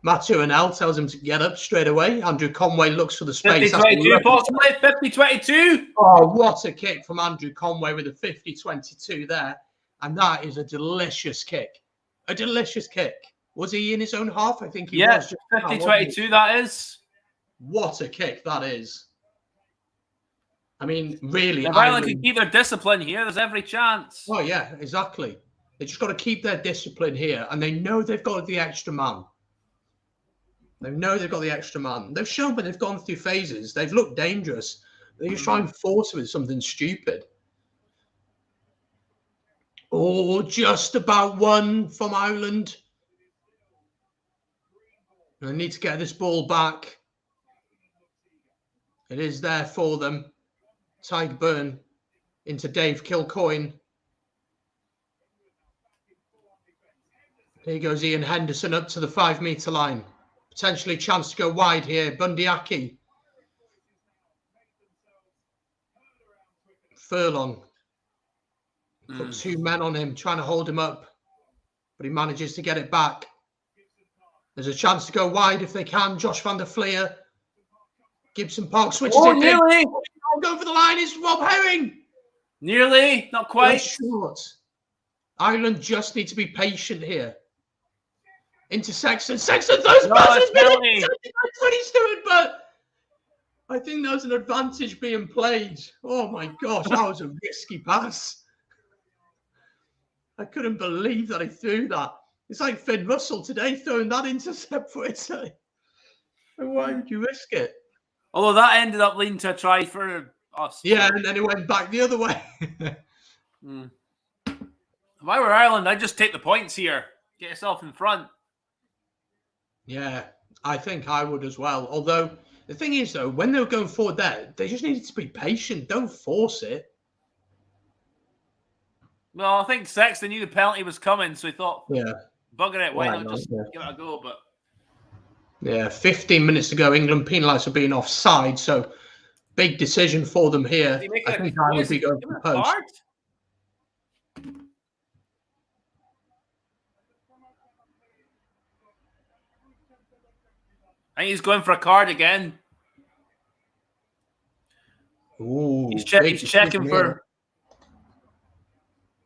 Matthew Anel tells him to get up straight away. Andrew Conway looks for the space. 50-22, possibly. 50-22. Oh, what a kick from Andrew Conway with a 50-22 there. And that is a delicious kick. A delicious kick. Was he in his own half? I think he was. 50-22, that is. What a kick that is. I mean, really, If Ireland can keep their discipline here, there's every chance. Oh, yeah, exactly. They just got to keep their discipline here, and they know they've got the extra man. They know they've got the extra man. They've shown when they've gone through phases, they've looked dangerous. They just try and force it with something stupid. Oh, just about one from Ireland. They need to get this ball back. It is there for them. Tyke Byrne into Dave Kilcoyne. Here goes Ian Henderson up to the 5-metre line. Potentially chance to go wide here. Bundee Aki. Furlong. Put 2 men on him, trying to hold him up. But he manages to get it back. There's a chance to go wide if they can. Josh van der Fleer. Gibson Park switches it. Nearly. Go for the line. It's Rob Herring. Nearly. Not quite. Short. Ireland just need to be patient here. Into Sexton. Sexton throws passes. That's what he's doing, but I think there's an advantage being played. Oh my gosh, that was a risky pass. I couldn't believe that he threw that. It's like Finn Russell today throwing that intercept for Italy. Why would you risk it? Although that ended up leading to a try for us. Yeah, and then it went back the other way. If I were Ireland, I'd just take the points here. Get yourself in front. Yeah, I think I would as well. Although, the thing is, though, when they were going forward there, they just needed to be patient. Don't force it. Well, I think Sexton knew the penalty was coming, so he thought, yeah, bugger it, why not not? just give it a go? But yeah, 15 minutes to go. England penalised for being offside, so big decision for them here. I think I would be going for post. I think he's going for a card again. Ooh, he's checking for.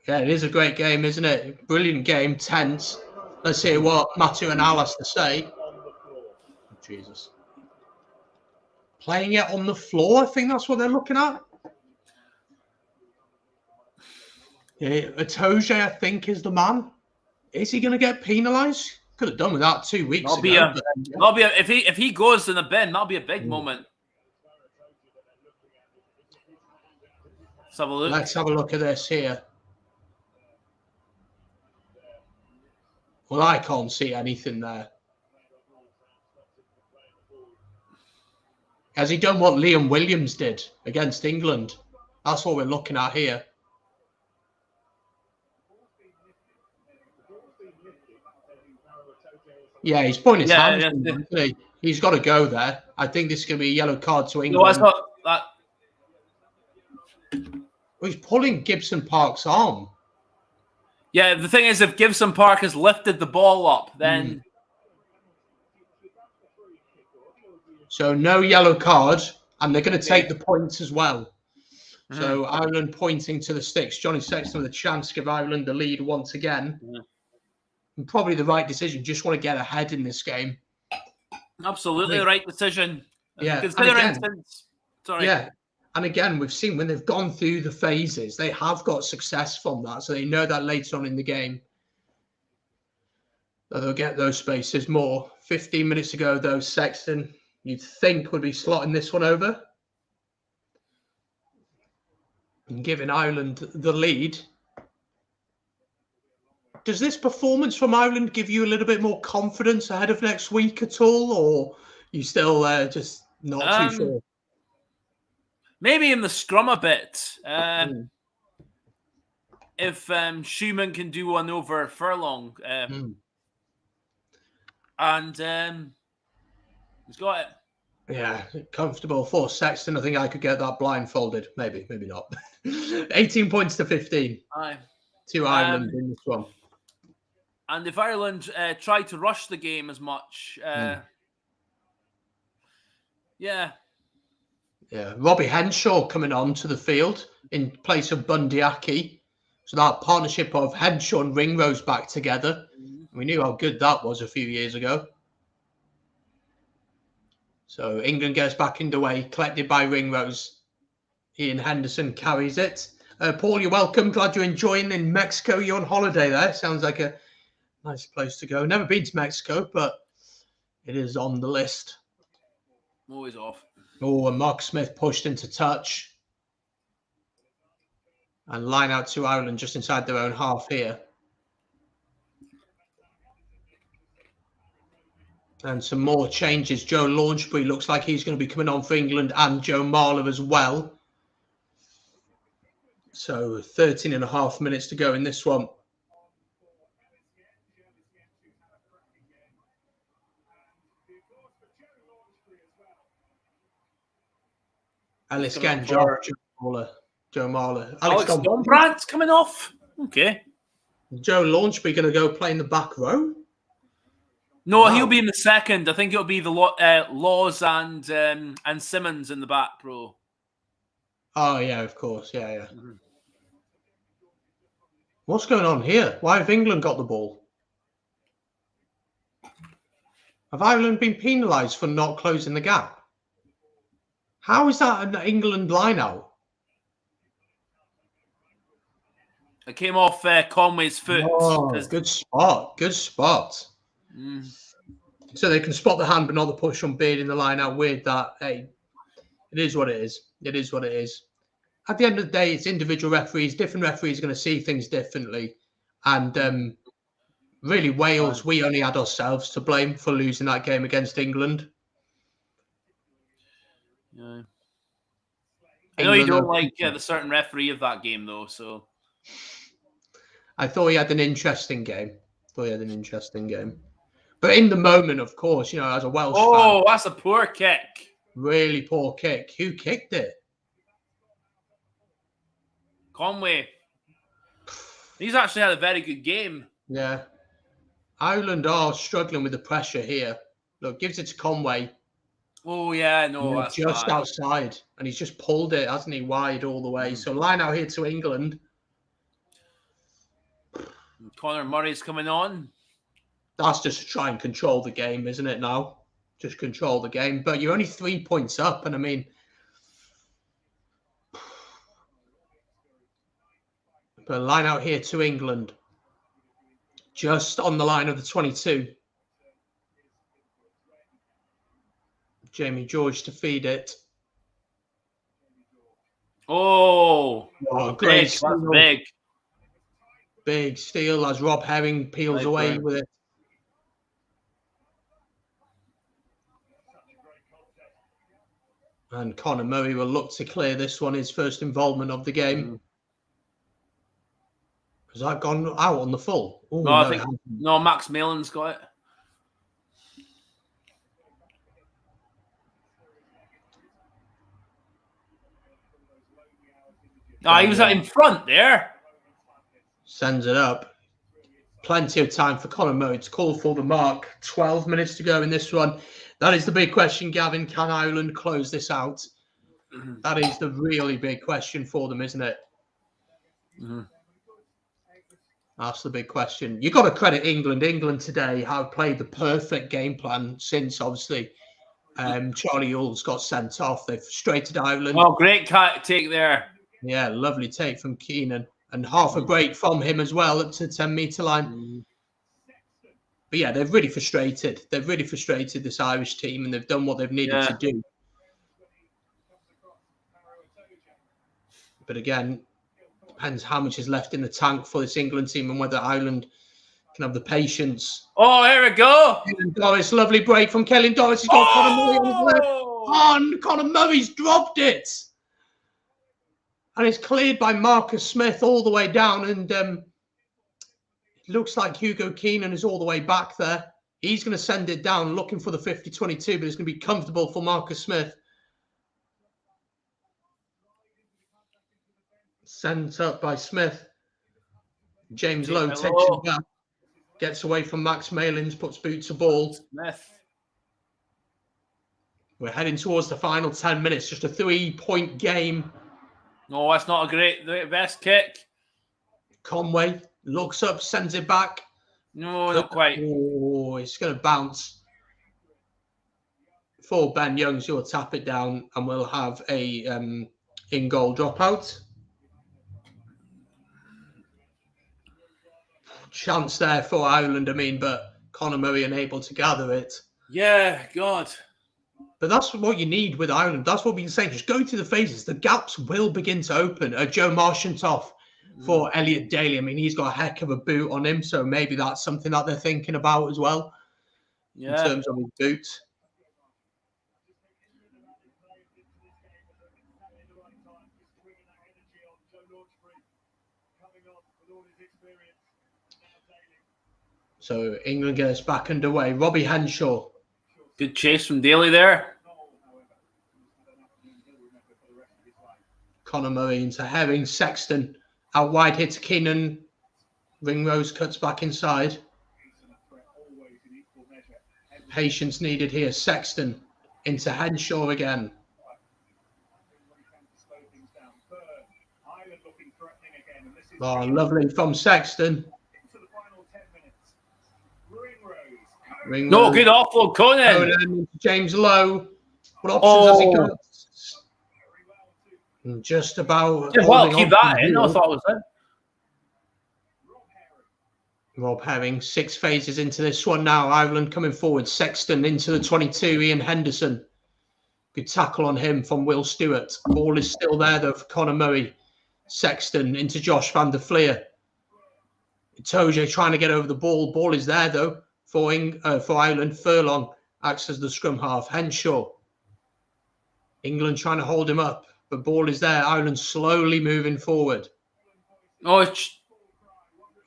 Yeah, it is a great game, isn't it? Brilliant game, tense. Let's hear what Matthew and Al has to say. Jesus. Playing it on the floor, I think that's what they're looking at. Yeah, Itoje, I think, is the man. Is he going to get penalised? Could have done without 2 weeks ago. If he goes in the bin, that'll be a big moment. Let's have a look. Let's have a look at this here. Well, I can't see anything there. Has he done what Liam Williams did against England? That's what we're looking at here. Yeah, he's pointing his hands. Yeah. He's got to go there. I think this is going to be a yellow card to England. No, it's not that. Well, he's pulling Gibson Park's arm. Yeah, the thing is, if Gibson Park has lifted the ball up, then... So no yellow card, and they're going to take the points as well. So Ireland pointing to the sticks. Johnny Sexton with a chance to give Ireland the lead once again. And probably the right decision. Just want to get ahead in this game. Absolutely the right decision. Yeah. Yeah. And again, we've seen when they've gone through the phases, they have got success from that. So they know that later on in the game, that they'll get those spaces more. 15 minutes ago, though, Sexton, you'd think, would be slotting this one over and giving Ireland the lead. Does this performance from Ireland give you a little bit more confidence ahead of next week at all, or you still just not too sure? Maybe in the scrum a bit. If Schumann can do one over Furlong. And he's got it. Yeah, comfortable for Sexton. I think I could get that blindfolded. Maybe not. 18 points to 15 to Ireland in this one. And if Ireland tried to rush the game as much, Robbie Henshaw coming on to the field in place of Bundee Aki. So that partnership of Henshaw and Ringrose back together. We knew how good that was a few years ago. So England gets back underway, collected by Ringrose. Ian Henderson carries it. Paul, you're welcome. Glad you're enjoying in Mexico. You're on holiday there. Sounds like a nice place to go. Never been to Mexico, but it is on the list. Always off. Oh, and Mark Smith pushed into touch. And line out to Ireland just inside their own half here. And some more changes. Joe Launchbury looks like he's going to be coming on for England, and Joe Marler as well. So 13 and a half minutes to go in this one. Ellis Genn, Joe Marler. Alex Dombrandt's coming off. Okay. Joe Launchbury going to go play in the back row? No, Wow. He'll be in the second. I think it'll be the Laws and Simmons in the back row. Oh, yeah, of course. Yeah. Mm-hmm. What's going on here? Why have England got the ball? Have Ireland been penalised for not closing the gap? How is that an England line-out? It came off Conway's foot. Oh, good spot. Good spot. Mm. So they can spot the hand, but not the push on Beard in the line-out. Weird that. Hey, it is what it is. It is what it is. At the end of the day, it's individual referees. Different referees are going to see things differently. And really, Wales, we only had ourselves to blame for losing that game against England. Yeah. I know you don't like the certain referee of that game, though. So I thought he had an interesting game. But in the moment, of course, you know, as a Welsh fan. Oh, that's a poor kick. Really poor kick. Who kicked it? Conway. He's actually had a very good game. Yeah. Ireland are struggling with the pressure here. Look, gives it to Conway. Oh, yeah, no, that's just bad. Outside. And he's just pulled it, hasn't he, wide all the way. So line out here to England. Conor Murray's coming on. That's just to try and control the game, isn't it, now? Just control the game. But you're only 3 points up. And, I mean... But line out here to England. Just on the line of the 22. Jamie George to feed it. Oh, great big, steal. that's big. Big steal as Rob Herring peels Nice away work. with it. And Conor Murray will look to clear this one, his first involvement of the game. Has that gone out on the full? Ooh, No, I think Max Malin's got it. No, he was in front there. Sends it up. Plenty of time for Conor Murray to call for the mark. 12 minutes to go in this one. That is the big question, Gavin. Can Ireland close this out? That is the really big question for them, isn't it? That's the big question. You've got to credit England. England today have played the perfect game plan since, obviously, Charlie Ewell's got sent off. They've frustrated Ireland. Oh, great take there. Yeah, lovely take from Keenan. And half a break from him as well up to the 10-metre line. But yeah, they've really frustrated. They've really frustrated this Irish team, and they've done what they've needed to do. But again, depends how much is left in the tank for this England team and whether Ireland can have the patience. Oh, here we go. Kellyn Doris, lovely break from Kellyn Doris. He's got Conor Murray on his left. Oh, and Conor Murray's dropped it. And it's cleared by Marcus Smith all the way down. And it looks like Hugo Keenan is all the way back there. He's going to send it down, looking for the 50-22, but it's going to be comfortable for Marcus Smith. Sent up by Smith. James Lowe takes it back. Gets away from Max Malins, puts boot to ball. Smith. We're heading towards the final 10 minutes. Just a 3-point game. No, that's not the best kick. Conway looks up, sends it back. No, not quite. Oh, it's going to bounce. For Ben Youngs, he'll tap it down, and we'll have a in goal dropout. Chance there for Ireland, I mean, but Conor Murray unable to gather it. Yeah, God. But that's what you need with Ireland. That's what we've been saying. Just go through the phases. The gaps will begin to open. Joe Marchantov for Elliot Daly. I mean, he's got a heck of a boot on him, so maybe that's something that they're thinking about as well in terms of his boot. So England gets back underway. Robbie Henshaw. Good chase from Daly there. Conor Murray into Herring. Sexton out wide here to Keenan. Ringrose cuts back inside. Patience needed here. Sexton into Henshaw again. Oh, lovely from Sexton. Ringrose. No, good offload, Conan. James Lowe. What options has he got? And just about. Yeah, well, keep that in. I thought it was it. Rob Herring, 6 phases into this one now. Ireland coming forward. Sexton into the 22. Ian Henderson. Good tackle on him from Will Stewart. Ball is still there though for Conor Murray. Sexton into Josh van der Fleer. Itoje trying to get over the ball. Ball is there though for Ireland. Furlong acts as the scrum half. Henshaw. England trying to hold him up, but ball is there. Ireland slowly moving forward.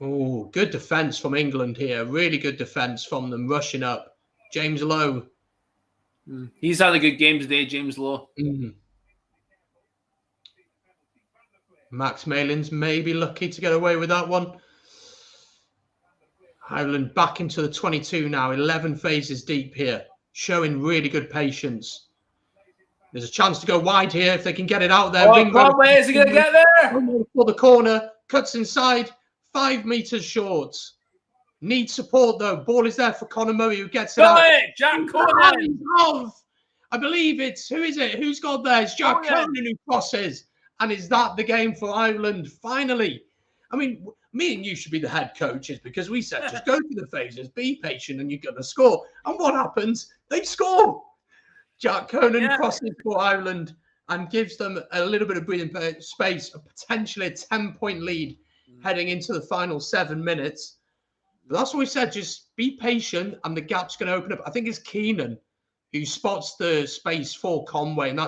Oh, good defence from England here. Really good defence from them, rushing up. James Lowe. He's had a good game today, James Lowe. Max Malins may be lucky to get away with that one. Ireland back into the 22 now. 11 phases deep here. Showing really good patience. There's a chance to go wide here if they can get it out there. Where is he going to get there? For the corner. Cuts inside. 5 meters short. Needs support though. Ball is there for Conor Murray who gets it out. Jack Conan. I believe it's, who is it? Who's got there? It's Jack Conan who crosses. And is that the game for Ireland? Finally. I mean, me and you should be the head coaches because we said just go through the phases, be patient, and you're going to score. And what happens? They score. Jack Conan crosses for Ireland and gives them a little bit of breathing space, potentially a 10-point lead heading into the final 7 minutes. But that's what we said. Just be patient, and the gap's going to open up. I think it's Keenan who spots the space for Conway, and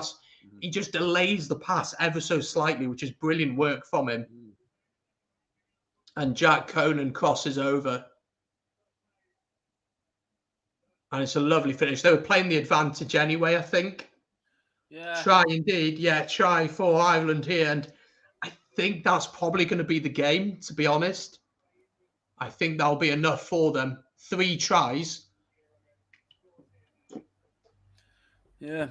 he just delays the pass ever so slightly, which is brilliant work from him. And Jack Conan crosses over. And it's a lovely finish. They were playing the advantage anyway, I think. Yeah. Try indeed. Yeah, try for Ireland here. And I think that's probably going to be the game, to be honest. I think that'll be enough for them. 3 tries. Yeah.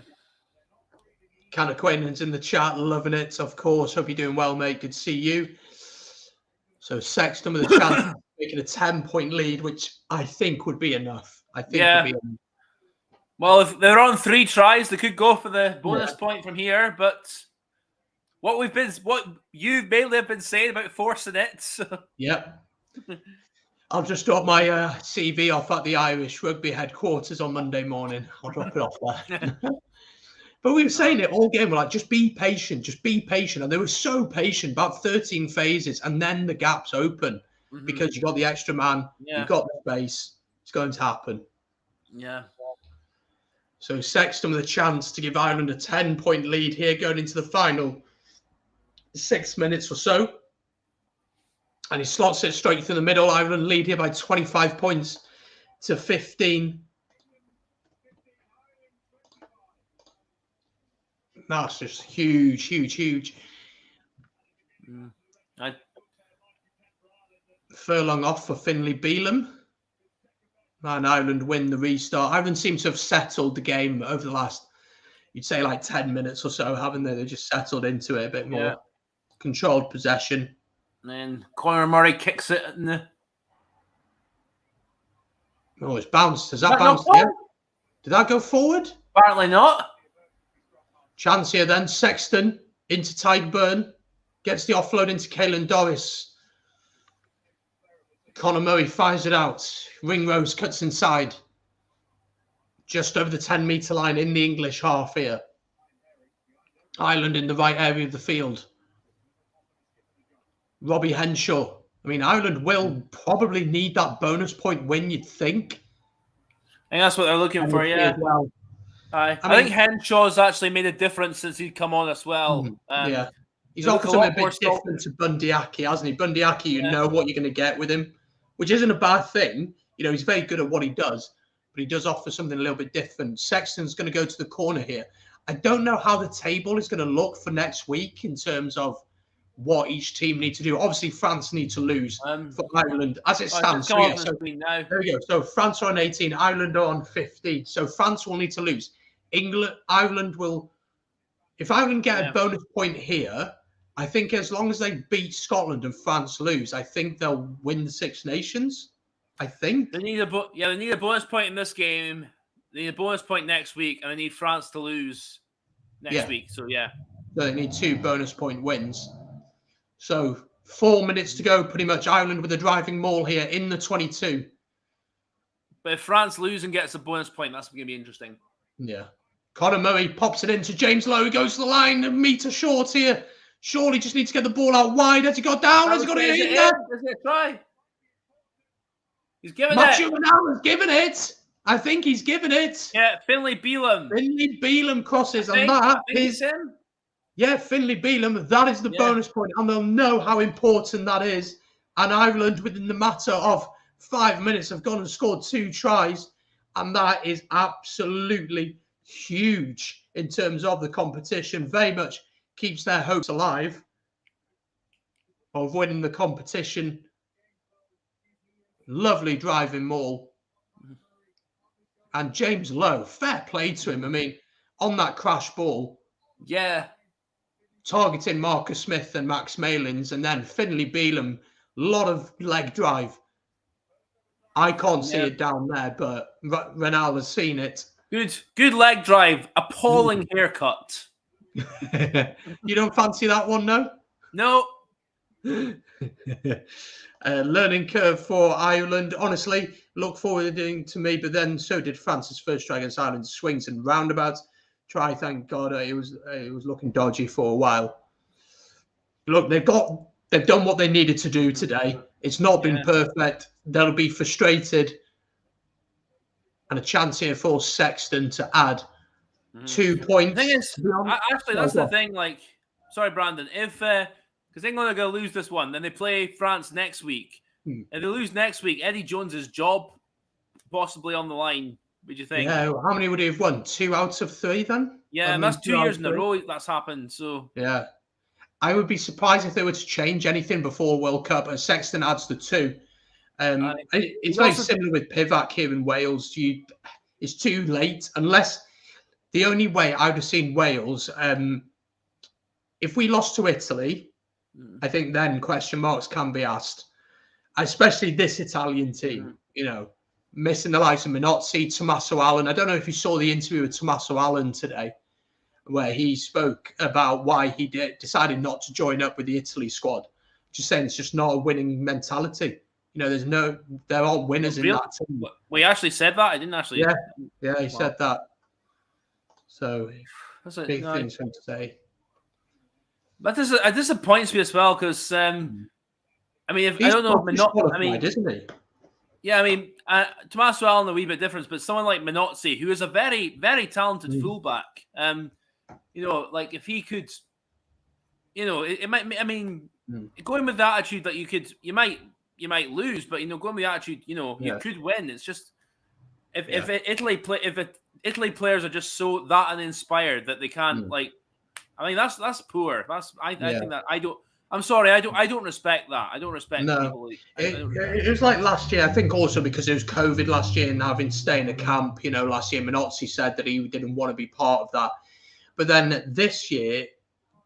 Ken Acquaintance in the chat, loving it, of course. Hope you're doing well, mate. Good to see you. So Sexton with a chance of making a 10-point lead, which I think would be enough. I think would be enough. Well, if they're on 3 tries, they could go for the bonus point from here. But what you mainly have been saying about forcing it. So. Yep. I'll just drop my CV off at the Irish Rugby headquarters on Monday morning. I'll drop it off there. But we were saying it all game. We're like, just be patient. Just be patient. And they were so patient, about 13 phases. And then the gaps open because you got the extra man. You've got the space. It's going to happen. Yeah. So Sexton with a chance to give Ireland a 10-point lead here going into the final 6 minutes or so. And he slots it straight through the middle. Ireland lead here by 25 points to 15. That's just huge, huge, huge. Furlong off for Finlay Beelum. And Ireland win the restart. Ireland seems to have settled the game over the last, you'd say, like 10 minutes or so, haven't they? They just settled into it a bit more. Controlled possession. And then Conor Murray kicks it. Oh, it's bounced. Has that bounced again? Did that go forward? Apparently not. Chance here then. Sexton into Tyburn, gets the offload into Caelan Doris. Conor Murray fires it out. Ringrose cuts inside. Just over the 10-metre line in the English half here. Ireland in the right area of the field. Robbie Henshaw. I mean, Ireland will probably need that bonus point win, you'd think. I think that's what they're looking for, yeah. Well. I think Henshaw's actually made a difference since he's come on as well. Yeah. He's offered something a bit different to Bundyaki, hasn't he? Bundyaki, you know what you're going to get with him, which isn't a bad thing. You know, he's very good at what he does, but he does offer something a little bit different. Sexton's going to go to the corner here. I don't know how the table is going to look for next week in terms of what each team need to do. Obviously, France need to lose for Ireland as it stands. So there we go. So France are on 18, Ireland are on 15. So France will need to lose. Ireland will, if Ireland get a bonus point here, I think as long as they beat Scotland and France lose, I think they'll win the Six Nations. I think they need they need a bonus point in this game. They need a bonus point next week, and they need France to lose next week. So so they need 2 bonus point wins. So 4 minutes to go, pretty much. Ireland with a driving maul here in the 22. But if France lose and gets a bonus point, that's going to be interesting. Yeah. Conor Murray pops it into James Lowe. He goes to the line, a metre short here. Surely just needs to get the ball out wide. Has he got down? Has he got it in there? Is it a try? He's given Matthew Manala's given it. I think he's given it. Yeah, Finlay Bealham. Finlay Bealham crosses, and that is him. Yeah, Finlay Bealham. That is the bonus point, and they'll know how important that is. And Ireland, within the matter of 5 minutes, have gone and scored 2 tries, and that is absolutely huge in terms of the competition. Very much keeps their hopes alive of winning the competition. Lovely driving maul. And James Lowe, fair play to him. I mean, on that crash ball. Yeah. Targeting Marcus Smith and Max Malins, and then Finlay Bealham, a lot of leg drive. I can't see it down there, but Renal has seen it. Good leg drive. Appalling haircut. You don't fancy that one, no? No. Learning curve for Ireland. Honestly, look forward to me, but then so did France's first try against Ireland. Swings and roundabouts. Try, thank God, it was looking dodgy for a while. Look, they've done what they needed to do today. It's not been perfect. They'll be frustrated, and a chance here for Sexton to add 2 points. The thing is, actually, that's the thing. Like, sorry, Brandon, if because England are going to lose this one, then they play France next week. If they lose next week, Eddie Jones's job possibly on the line. What do you think? Yeah, how many would he have won? 2 out of 3 then? Yeah, and that's 2 years in a row that's happened. So yeah, I would be surprised if they were to change anything before World Cup. And Sexton adds the 2. It's very similar with Pivac here in Wales. It's too late, unless the only way I would have seen Wales. If we lost to Italy, I think then question marks can be asked, especially this Italian team. You know. Missing the likes of Minozzi, Tommaso Allen. I don't know if you saw the interview with Tommaso Allen today, where he spoke about why he decided not to join up with the Italy squad. Just saying it's just not a winning mentality. You know, there aren't winners in that team. We actually said that. I didn't actually. Yeah, he said that. So, big things for him to say. But it disappoints me as well because, I mean, I don't know if Minozzi, isn't he? Yeah, I mean, Tommaso Allen a wee bit different, but someone like Minozzi, who is a very, very talented fullback, you know, like if he could, you know, it might. I mean, going with the attitude that you might lose, but you know, going with the attitude, you know, you could win. It's just if Italy players are just so that uninspired that they can't like. I mean, that's poor. I think that I don't. I'm sorry, I don't respect that. I don't respect people. It was like last year, I think also because it was COVID last year and having to stay in a camp, you know, last year Minozzi said that he didn't want to be part of that. But then this year,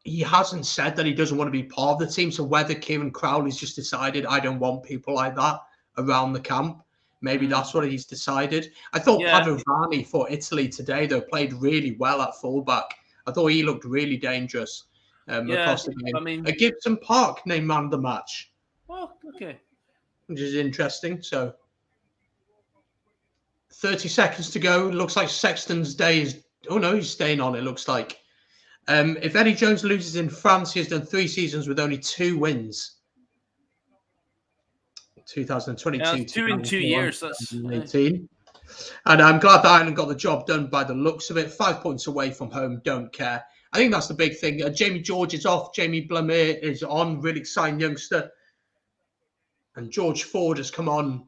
he hasn't said that he doesn't want to be part of the team. So whether Kieran Crowley's just decided, I don't want people like that around the camp, maybe that's what he's decided. I thought Padovani for Italy today, though, played really well at fullback. I thought he looked really dangerous. across the game. I mean, Gibson Park named man of the match. Oh, okay. Which is interesting. So 30 seconds to go. Looks like Sexton's day is... Oh, no, he's staying on, it looks like. If Eddie Jones loses in France, he has done 3 seasons with only 2 wins. 2022. Yeah, 2 in 2 years. That's 2018. And I'm glad that Ireland got the job done by the looks of it. 5 points away from home, don't care. I think that's the big thing. Jamie George is off. Jamie Blamire is on, really exciting youngster. And George Ford has come on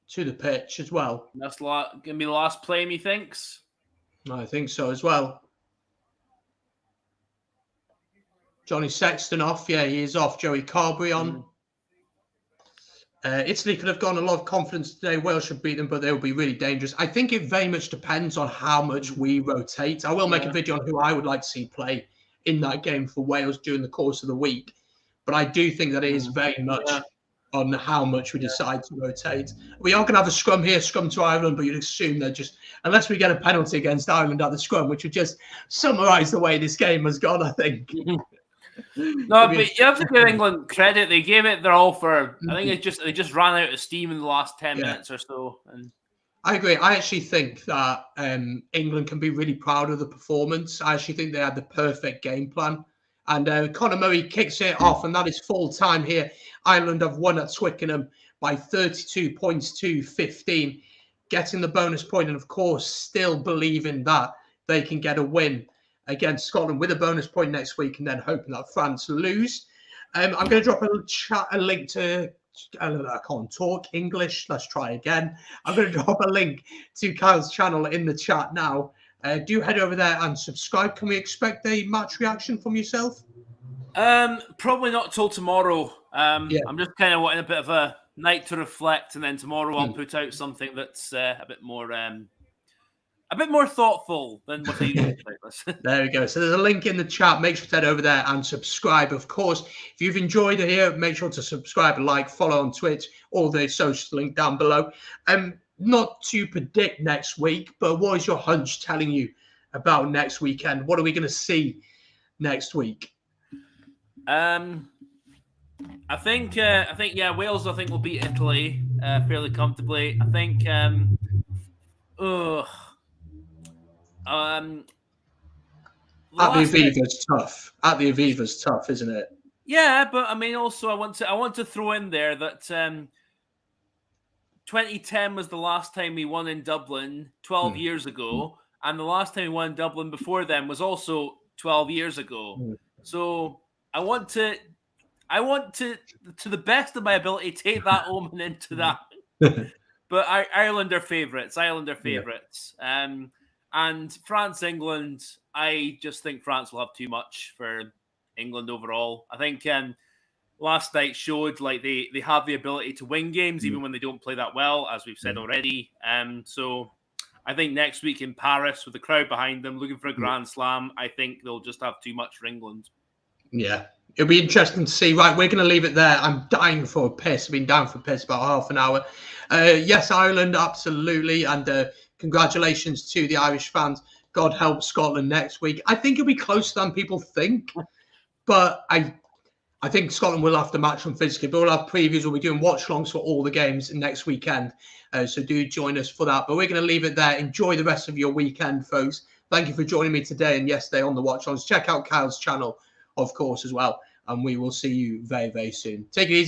to the pitch as well. That's going to be the last play, methinks. I think so as well. Johnny Sexton off. Yeah, he is off. Joey Carberry on. Italy could have gone a lot of confidence today. Wales should beat them, but they will be really dangerous. I think it very much depends on how much we rotate. I will make a video on who I would like to see play in that game for Wales during the course of the week. But I do think that it is very much on how much we decide to rotate. We are going to have a scrum here, scrum to Ireland, but you'd assume they're just, unless we get a penalty against Ireland at the scrum, which would just summarise the way this game has gone, I think. No, but you have to give England credit. They gave it their all for. I think they just ran out of steam in the last 10 minutes or so. And I agree. I actually think that England can be really proud of the performance. I actually think they had the perfect game plan. And Conor Murray kicks it off, and that is full time here. Ireland have won at Twickenham by 32 points to 15, getting the bonus point, and of course, still believing that they can get a win against Scotland with a bonus point next week, and then hoping that France lose. I'm going to drop a link to... I can't talk English. Let's try again. I'm going to drop a link to Kyle's channel in the chat now. Do head over there and subscribe. Can we expect a match reaction from yourself? Probably not till tomorrow. I'm just kind of wanting a bit of a night to reflect, and then tomorrow I'll put out something that's a bit more thoughtful than what I usually do. There we go. So there's a link in the chat. Make sure to head over there and subscribe. Of course, if you've enjoyed it here, make sure to subscribe, like, follow on Twitch, all the socials linked down below. Not to predict next week, but what is your hunch telling you about next weekend? What are we going to see next week? I think Wales. I think will beat Italy fairly comfortably. I think. At the Aviva's tough. At the Aviva's tough, isn't it? Yeah, but I mean, also I want to throw in there that 2010 was the last time we won in Dublin 12 years ago, and the last time we won in Dublin before then was also 12 years ago. So I want to, to the best of my ability, take that omen into that. But Ireland are favourites. And France, England, I just think France will have too much for England overall. I think last night showed like they have the ability to win games even when they don't play that well, as we've said already. So I think next week in Paris with the crowd behind them looking for a Grand Slam, I think they'll just have too much for England. Yeah. It'll be interesting to see. Right, we're going to leave it there. I'm dying for a piss. I've been down for a piss about half an hour. Yes, Ireland, absolutely. And congratulations to the Irish fans. God help Scotland next week. I think it'll be closer than people think. But I think Scotland will have to match them physically. But we'll have previews. We'll be doing watch-alongs for all the games next weekend. So do join us for that. But we're going to leave it there. Enjoy the rest of your weekend, folks. Thank you for joining me today and yesterday on the watch-alongs. Check out Kyle's channel, of course, as well. And we will see you very, very soon. Take it easy.